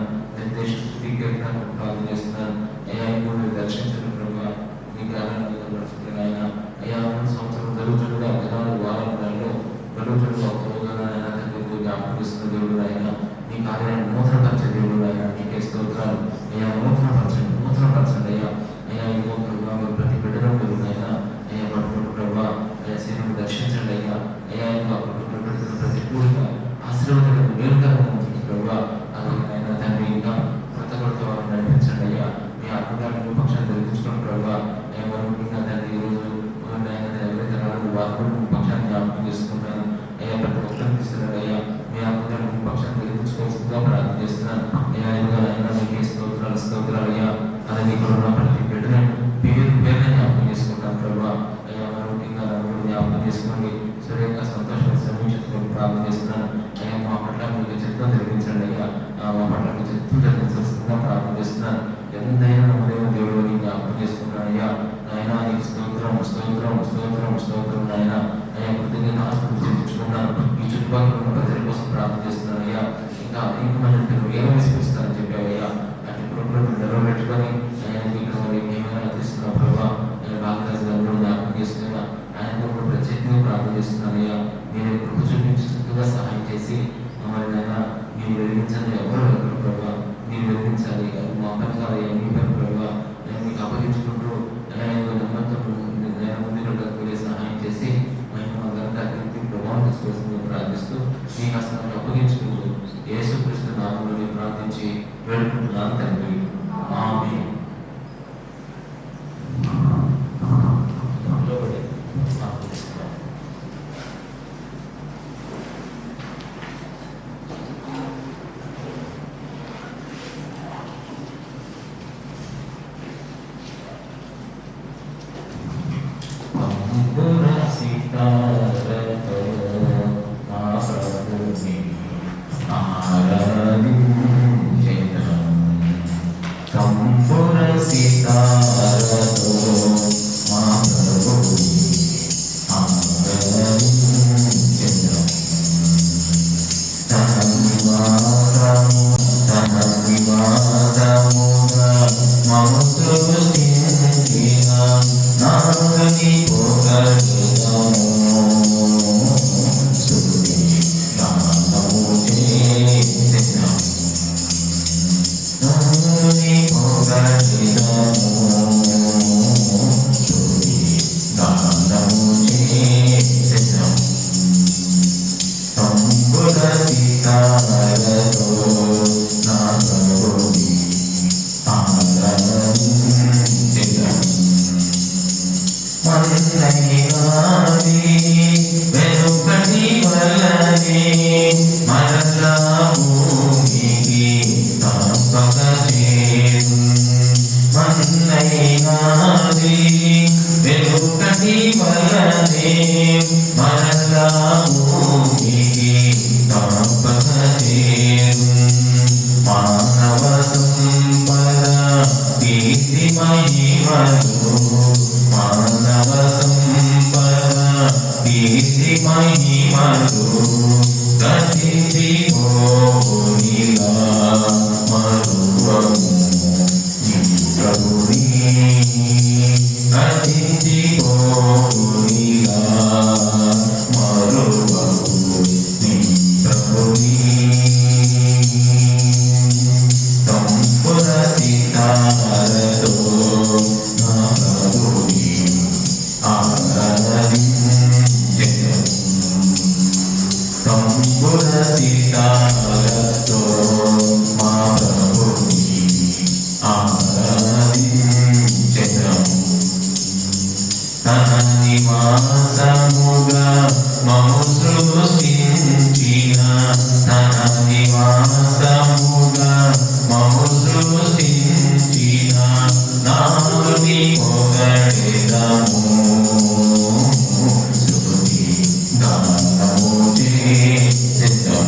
దేశ స్థితికరణ ప్రార్థన చేస్తున్నాను అయ్యా. ఇప్పుడు మీరు దర్శించండి ప్రభావ. మీకు ఆయన అయ్యా సంవత్సరం జరుగుతుండగా దినాలు వారాలు నెలలో జరుగుతుండగా ఒక్కరోజునైనా తండ్రి జ్ఞాపకం చేస్తున్న దేవుడు ఆయన. మీ కార్యాలను నూతనపరిచే దేవుడు ఆయన. మీకే స్తోత్రాలు అయ్యా. నూతనపరచండి అయ్యా. అయ్యా ఇంకో ప్రభావ ప్రతి బిడ్డలో మీరు అయినా అయ్యా పట్టుకున్న ప్రభావ అయ్యా శరీరం దర్శించండి అయ్యా. అయ్యా ఇంకా ప్రతి పూర్తిక ఆశీర్వాదాలను మేలుకరంగా ఉంటుంది ప్రభావ. అలాగే అయినా తండ్రి ఇంకా కృతజ్ఞతతో వారిని నడిపించండి అయ్యా. మీ ఆత్మగారిని పక్షాన్ని దొరికించుకోండి ప్రభావ. అయ్యా మరి ముఖ్యంగా తండ్రి ఈరోజు ఎవరైతే రాదు వారు పక్షాన్ని జ్ఞాపకం చేసుకుంటాను అయ్యా. ప్రతి ఒక్కరిని తీసుకున్నాడు అయ్యా. మీ ఆత్మగారిని పక్షాన్ని దొరికించుకోవాల్సిందిగా ప్రార్థన చేస్తున్నాను అయ్యా. ఇదిగా అయినా మీకే స్తోత్రాలు అయ్యా. అలాగే ఇక్కడ ఉన్న ప్రతి బిడ్డను పేరుని జ్ఞాపకం చేసుకుంటాను ప్రభావ. అయ్యా మరి ముఖ్యంగా నన్ను జ్ఞాపకం చేసుకోండి. సరైన సంతోషం శ్రమించుకొని ప్రార్థన చేస్తున్నాను అయ్యా. మా పట్ల మీకు చిత్తం జరిగించండి అయ్యా. మా పట్ల మీకు చిత్తం జరిగించాల్సిందిగా ప్రార్థన చేస్తున్నాను. ఎంతైనా నమ్మలేని దేవుడు జ్ఞాపకం చేసుకుంటాను అయ్యా. ఆయన నీకు స్తోత్రం స్తోత్రం స్తోత్రం స్తోత్రం ఆయన. అయ్యా కృతజ్ఞత ఆస్తులు చెల్లించుకున్నాను. ఈ చుట్టుపక్కల ఉన్న ప్రజల కోసం ప్రార్థన చేస్తున్నాను అయ్యా. ఇంకా అనేక మంది వేరే విసిపిస్తానని చెప్పావయ్యా. అటు ప్రభుత్వం నెరవేర్చుకొని అయ్యా ఇక్కడ మరి ఏమైనా తీస్తున్నావు ప్రభావ. బాలరాజు గారు కూడా జ్ఞాపకం చేస్తున్నా ఆయన కూడా ప్రత్యేకంగా ప్రార్థన చేస్తున్నాను అయ్యా. మీరు కృప చూపించినట్టుగా సహాయం చేసి మమ్మల్ని అయినా మీరు వెలిగించండి. ఎవరు వెళ్తారు ప్రభావ, మీరు వెలిగించాలి. అది మా పని కాదు అయ్యా, మీ పని ప్రభావ. నేను మీకు అప్పగించుకుంటూ ముందుకు సహాయం చేసి మేము ప్రభావం తీసుకోవాల్సింది ప్రార్థిస్తూ మీ హస్తాన్ని అప్పగించుకుంటూ యేసుక్రీస్తు నామములో ప్రార్థించి వేడుకుంటున్నాను తండ్రి. ఆమేన్. Come for మరలా భూమికి కాపహేరు మానవ సంపద కీర్తి మహిమలు మానవ సంపద కీర్తి మహిమలు గతించి పోనిలా మరువము నీ ప్రభుని గతించి పోనిలా మరువము నీ ప్రభుని తంబుర సితారతో నా ప్రభుని ఆరాధించెదను తంబుర సితారతో మా ప్రభుని ఆరాధించెదను తన నివాసముగా మము సృష్టించిన తన నివాసముగా మము సృష్టించిన నాలుని పొగడెదము స్తుతి గానము చేసెదము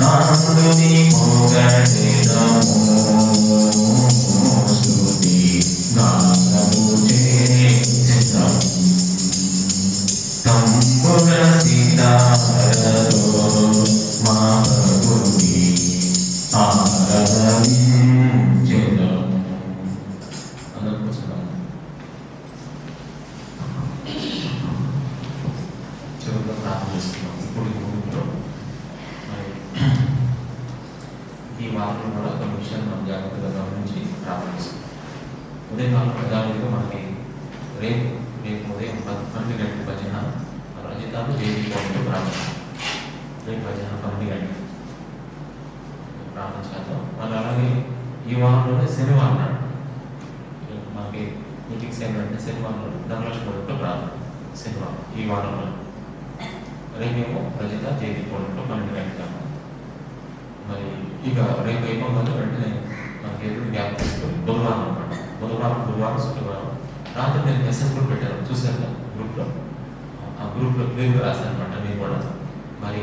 నాలుని పొగడెదము స్తుతి గానము చేసెదము తంబుర సితారతో మా ప్రభుని ఆరాధించెదము. అందరూ కూర్చున్నాము. చివరిగా ప్రార్థన చేసుకున్నాం. ఇప్పుడు ఈ భూమిలో మరి ఈ వారంలో కూడా కొన్ని విషయాలు మనం జాగ్రత్తగా గమనించి ప్రార్థన చేసుకున్నాం. ఉదయకాలం ప్రజావేదిక మనకి రేపు ఉదయం 12 గంటల భజన రజితాలు జయించుకోవడంతో ప్రార్థన. రేపు భజన 12 గంటలు ప్రార్థన చేద్దాం. మళ్ళీ అలాగే ఈ వారంలోనే శనివారం నాడు మనకి మీటింగ్స్ ఏంటంటే శనివారంలో ధనలక్ష్మితో ప్రార్థన. శనివారం ఈ వారంలో రేపేమో రజిత జయించుకోవడంతో 12 గంటలు. మరి ఇక రేపు అయిపోగానే వెంటనే మనకి ఎదురు గ్యాప్ తీసుకొని బుధవారం అనమాట. గురువారం శుక్రవారం రాత్రి నేను మెసేజ్ కూడా పెట్టాను, చూశాను గ్రూప్లో. ఆ గ్రూప్లో పేరు రాశాను అనమాట. నేను కూడా మరి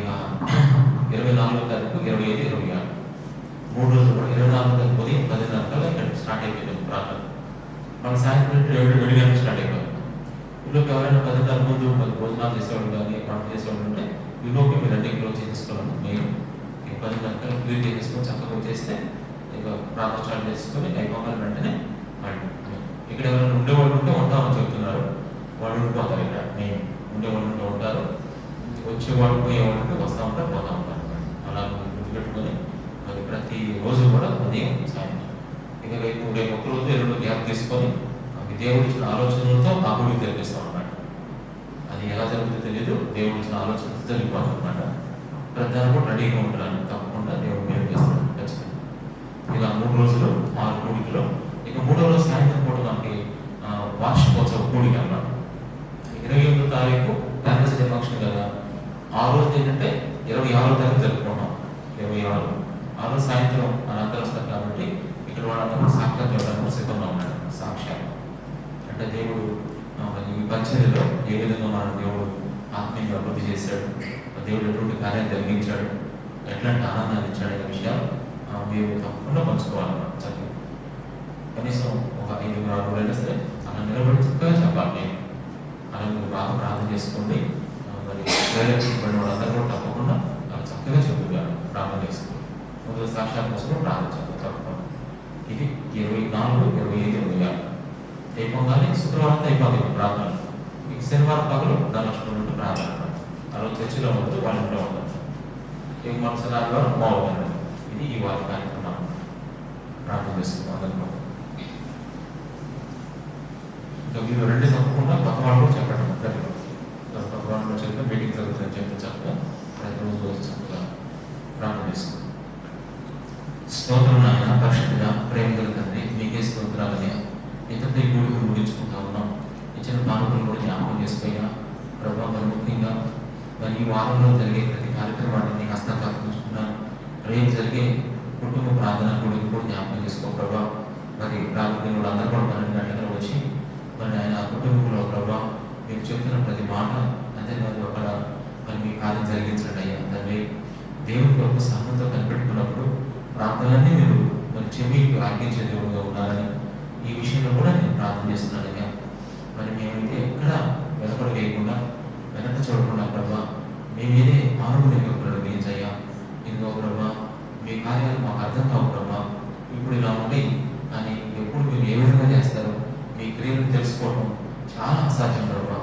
24వ తారీఖు 25, 26 3 రోజులు కూడా 24వ తారీఖు ఉదయం 10:30 కల్లా ఇక్కడ స్టార్ట్ అయిపోయింది ప్రార్థన. మన సాయంత్రం 7 గంటలకు స్టార్ట్ అయిపోయింది. ఇంట్లోకి ఎవరైనా 10:30 ముందు మరి భోజనాలు చేసేవాళ్ళు కానీ వంట చేసేవాళ్ళు ఉంటే ఈలోకి మీరు అన్ని క్లోజ్ చేసుకోవాలి. మెయిన్ 10:30 కల్లా క్లియర్ చేసుకొని చక్కగా వచ్చేస్తే ఇక ప్రార్థన స్టార్ట్ చేసుకొని అయిపోగానే వెంటనే మళ్ళీ ఇక్కడ ఎవరైనా ఉండేవాళ్ళు ఉంటే ఉంటామని చెప్తున్నారు. వాళ్ళు ఉండిపోతారు. ఇక్కడ మెయిన్ ఉండేవాళ్ళు ఉంటే ఉంటారు, వచ్చేవాళ్ళు పోయేవాళ్ళు ఉంటే వస్తూ ఉంటారు, పోతూ ఉంటారు. అలా గుర్తుపెట్టుకొని మరి ప్రతి రోజు కూడా ఉదయం సాయంత్రం ఇక రేపు ఒక్కరోజు 2 గ్యాప్ తీసుకొని దేవుడు ఇచ్చిన ఆలోచనలతో ఆ గుడికి తెలిపిస్తాం అన్నమాట. అది ఎలా జరుగుతుందో తెలియదు, దేవుడు ఇచ్చిన ఆలోచనతో తెలిపాలి అనమాట. ప్రధాని కూడా రెడీగా ఉంటారని తప్పకుండా దేవుడు మేలు చేస్తాడు ఖచ్చితంగా. ఇక 3 రోజులు 6 కూడికలు. ఇక 3వ రోజు సాయంత్రం పూట మనకి వార్షికోత్సవ కూడిక అన్నమాట. 28వ తారీఖు కన్వెన్షన్ ఫంక్షన్ కదా. ఆ రోజు ఏంటంటే 26వ తారీఖు జరుపుకుంటాం. 26 ఆ రోజు సాయంత్రం అందరూ వస్తారు కాబట్టి ఇక్కడ వాళ్ళందరూ సాక్షాత్ ఇవ్వడానికి సిద్ధంగా ఉన్నాడు. సాక్ష్యాలు అంటే దేవుడు ఈ పరిచర్యలో ఏ విధంగా మన దేవుడు ఆత్మీయంగా అభివృద్ధి చేశాడు, దేవుడు ఎటువంటి కార్యాలు జరిగించాడు, ఎట్లాంటి ఆనందాన్ని ఇచ్చాడు అనే విషయాలు మీరు తప్పకుండా పంచుకోవాలన్నమాట. చక్కగా కనీసం ఒక 5-6 అయినా సరే అలా నిలబడి చక్కగా చెప్పాలి. నేను అలా మీరు బాగా ప్రార్థన చేసుకోండి. మరి ప్రేరేపించబడిన వాళ్ళందరూ కూడా తప్పకుండా చక్కగా చెప్పుతారు. ప్రార్థన చేసుకోండి. మొదటి సాక్షాత్ కోసం ప్రార్థించాలి తప్పకుండా. ఇది 24, 25, 26 అయిపోగానే శుక్రవారం అయిపోతుంది ప్రార్థన. మీకు శనివారం పగలు ధనలక్ష్మి నుండి ప్రార్థన. ఆ రోజు చర్చిలో ఉండదు, వాళ్ళ ఇంట్లో ఉండదు. ఇక మరుసటి ఆదివారం బాగుంటుంది. ఇది ఈ వారి కార్యక్రమం. ప్రార్థన చేసుకుంటాం అందరిలో. ఇంకా మీరు 2 తప్పకుండా కొత్త వాళ్ళు కూడా చెప్పండి. ప్రతిరోజు కొత్త వాళ్ళు చెప్తే మీటింగ్ జరుగుతుందని చెప్తే చక్కగా ప్రతిరోజు చక్కగా ప్రార్థన చేసుకుంటాం. స్తోత్రం నాయన, పరిశుద్ధుడా, ప్రేమ గల తండ్రి, మీకే స్తోత్రాలనే ఇంతటి ఈ గుడికి ముగించుకుంటా ఉన్నాం. ఇచ్చిన పాలకులు కూడా జ్ఞాపకం చేసుకున్నా ప్రభావం. ముఖ్యంగా మరి ఈ వారంలో జరిగే ప్రతి కార్యక్రమాన్ని నీ హస్తకాలు ఉంచుకున్నాను. రేపు జరిగే కుటుంబ ప్రార్థన గుడికి కూడా జ్ఞాపకం చేసుకో ప్రభావ. మరి ప్రార్థన కూడా అందరూ కూడా 12 గంటలకు వచ్చి మరి ఆయన కుటుంబంలో ప్రభావ మీరు చెప్తున్న ప్రతి మాట అదే మరి అక్కడ మరి మీ కార్యం జరిగించండి అయ్యా. తండ్రి దేవుని కొరకు సహనంతో కనిపెట్టుకున్నప్పుడు ప్రార్థనలన్నీ మీరు మరి చెవి ఆర్గించే దేవుడుగా ఉన్నారని ఈ విషయంలో కూడా నేను ప్రార్థన చేస్తున్నాను అయ్యా. మరి మేమైతే ఎక్కడ వెనకడు వేయకుండా వెనక చూడకుండా ప్రభా మేమేదే ఆనుకునే వేయించయ్యా. ఇదిగో ప్రభా మీ కార్యాలు మాకు అర్థం కావు ప్రభా. ఇప్పుడు ఇలా ఉండి కానీ ఎప్పుడు మీరు ఏ విధంగా చేస్తారో మీ క్రియలను తెలుసుకోవడం చాలా అసాధ్యం ప్రభా.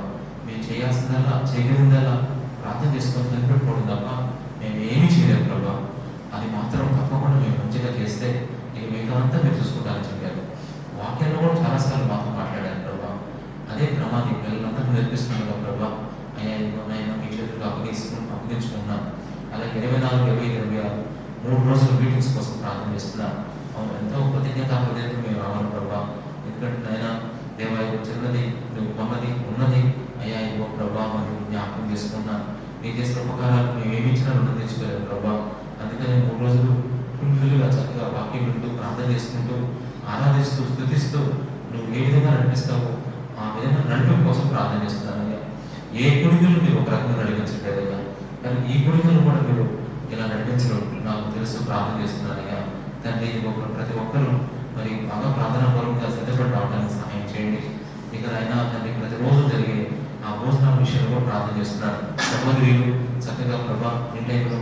మేము చేయాల్సిందల్లా చేయగలిగిందల్లా ప్రార్థన చేసుకొని కనిపెట్టుకోవడం తప్ప మేము ఏమీ చేయలేము ప్రభా. అది మాత్రం తప్పకుండా మేము మంచిగా చేస్తే ఇక మిగతా అంతా మీరు చూసుకుంటారని చెప్పారు. వాక్యంలో కూడా చాలాసార్లు మాతో మాట్లాడారు ప్రభా. అదే క్రమాన్ని పిల్లలందరూ నేర్పిస్తున్నాం ప్రభా. అయ్యా ఇదిగోనైనా మీ చేతులకు అప్పగించుకున్నాం. అలాగే 24, 25, 26 3 రోజుల మీటింగ్స్ కోసం ప్రార్థన చేస్తున్నాం. ఎంతో ప్రతిజ్ఞాపదేతో మేము రావాలి ప్రభా. ఎందుకంటే నాయన దేవా చిన్నది గొప్పది ఉన్నది అయ్యా ఇదిగో ప్రభా మరియు జ్ఞాపకం చేసుకున్నాం. నీ చేసిన ఉపకారాలు మేము ఏమి ఇచ్చినా రుణం తెచ్చుకోలేదు ప్రభా. అందుకని 3 రోజులు ఫుల్ఫిల్గా చక్కగా వాక్యం వింటూ ప్రార్థన చేసుకుంటూ ఆరాధిస్తూ స్తుతిస్తూ నువ్వు ఏ విధంగా నడిపిస్తావో ఆ విధంగా నడిపి కోసం ప్రార్థన చేస్తున్నాను అయ్యా. ఏ గుడికలు మీరు ఒక రకంగా నడిపించట్లేదయ్యా, కానీ ఈ గుడికలు కూడా మీరు ఇలా నడిపించడం నాకు తెలుసు. ప్రార్థన చేస్తున్నాను అయ్యా. తండ్రి ప్రతి ఒక్కరూ మరి బాగా ప్రార్థనా పూర్వకంగా సిద్ధపడి రావడానికి సహాయం చేయండి. ఇక అయినా తండ్రి ప్రతిరోజు జరిగే ఆ భోజనాల విషయంలో కూడా ప్రార్థన చేస్తున్నారు. సహోదరులు చక్కగా ప్రభా ఇంట్లో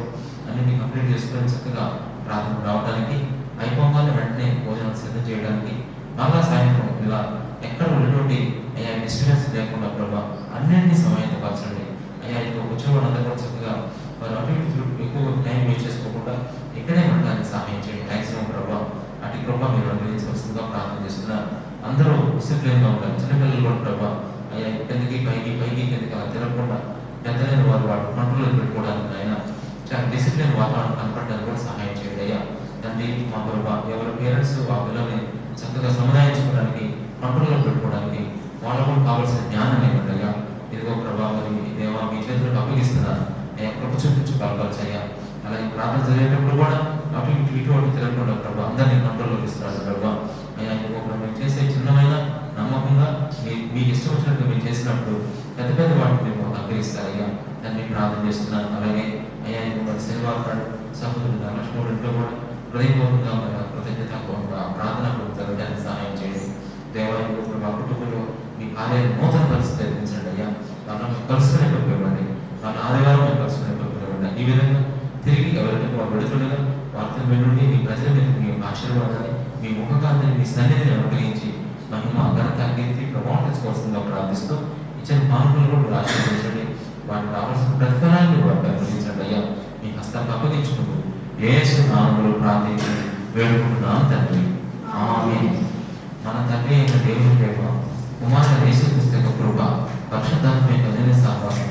అన్నింటినీ కంప్లీట్ చేసుకొని చక్కగా ప్రార్థన రావడానికి అయిపోగానే వెంటనే భోజనం సిద్ధం చేయడానికి మళ్ళా సాయంత్రం ఇలా ఎక్కడ ఉన్నటువంటి అయ్యా డిస్టర్బెన్స్ లేకుండా ప్రభా అన్నింటినీ సమయంతపరచండి అయ్యా. ఇది కూర్చోవడం అంతా కూడా చక్కగా వారు అటు ఇటు ఎక్కువ టైం వేస్ట్ చేసుకోకుండా ఇక్కడే ఉండడానికి సహాయం చేయండి. మ్యాక్సిమం ప్రభా అటు ప్రభా మీరు అనుగ్రహించవలసిందిగా ప్రార్థన చేస్తున్నారు. అందరూ డిసిప్లిన్గా ఉండాలి. చిన్నపిల్లలు కూడా ప్రభా అయ్యా కిందకి పైకి కిందకి అలా తిరగకుండా పెద్దలైన వారు వాడు కంట్రోల్ పెట్టుకోవడానికి అయినా చాలా డిసిప్లిన్ వాతావరణం కనపడడానికి కూడా సహాయం చేయండి అయ్యా. తండ్రి మా ప్రభా ఎవరి పేరెంట్స్ ఆ పిల్లల్ని చక్కగా సముదాయించుకోవడానికి కంట్రోల్లో పెట్టుకోవడానికి వాళ్ళకు కావాల్సిన జ్ఞానం ఏమిటి అయ్యా. ఇదిగో ప్రభా మరి దేవా మీ చేతులకు అప్పగిస్తున్నాను అయ్యా. కృప చూపించి బలపరచయ్యా. అలాగే ప్రార్థన జరిగేటప్పుడు కూడా అటు ఇటు తిరగకుండా ప్రభా అందరినీ కంట్రోల్లోకి ఇస్తున్నారు ప్రభా అయ్యా. ఇదిగో మేము చేసే చిన్నమైన నమ్మకంగా మీకు ఇష్టం వచ్చినట్టు మీరు చేసినప్పుడు పెద్ద పెద్ద వాటిని మేము అప్పగిస్తారయ్యా. దాన్ని ప్రార్థన చేస్తున్నాను. అలాగే అయ్యా ఇది మరి శనివారం సహోదరుడు లక్ష్మణుడు ఇంట్లో కూడా హృదయపూర్వకంగా మరి కృతజ్ఞతాపూర్వకంగా ప్రార్థన జరగడానికి సహాయం చేయండి. దేవాలయంలో మా కుటుంబంలో మీ కార్యాలు నూతన పరిస్థితి అందించండి అయ్యా. వాళ్ళని కలుసుకునే ఇవ్వండి, వాళ్ళ ఆదివారం కలుసుకునే ఇవ్వండి. ఈ విధంగా తిరిగి ఎవరైతే వాళ్ళు వెళుతుండగా వార్తల నుండి మీ ప్రజల మీద మీ ఆశీర్వాదాన్ని మీ ముఖకాంతిని మీ సన్నిధిని అనుగ్రహించి మహిమ ఘనత కీర్తి ప్రభావం తెచ్చుకోవాల్సిందిగా ప్రార్థిస్తూ ఇచ్చిన పానుకులు కూడా ఆశీర్వదించండి. వాటికి రావాల్సిన ప్రతిఫలాన్ని వాటిని అనుగ్రహించండి అయ్యా. మీ హస్తాన్ని అప్పగించుకుంటూ యేసు నామములో ప్రార్థించి వేడుకుంటున్నాం తండ్రి, ఆమేన్. మన తండ్రి అయిన దేవుని ప్రేమ, కుమారుడు యేసుక్రీస్తు యొక్క కృప, పరిశుద్ధాత్మ యొక్క సహవాసం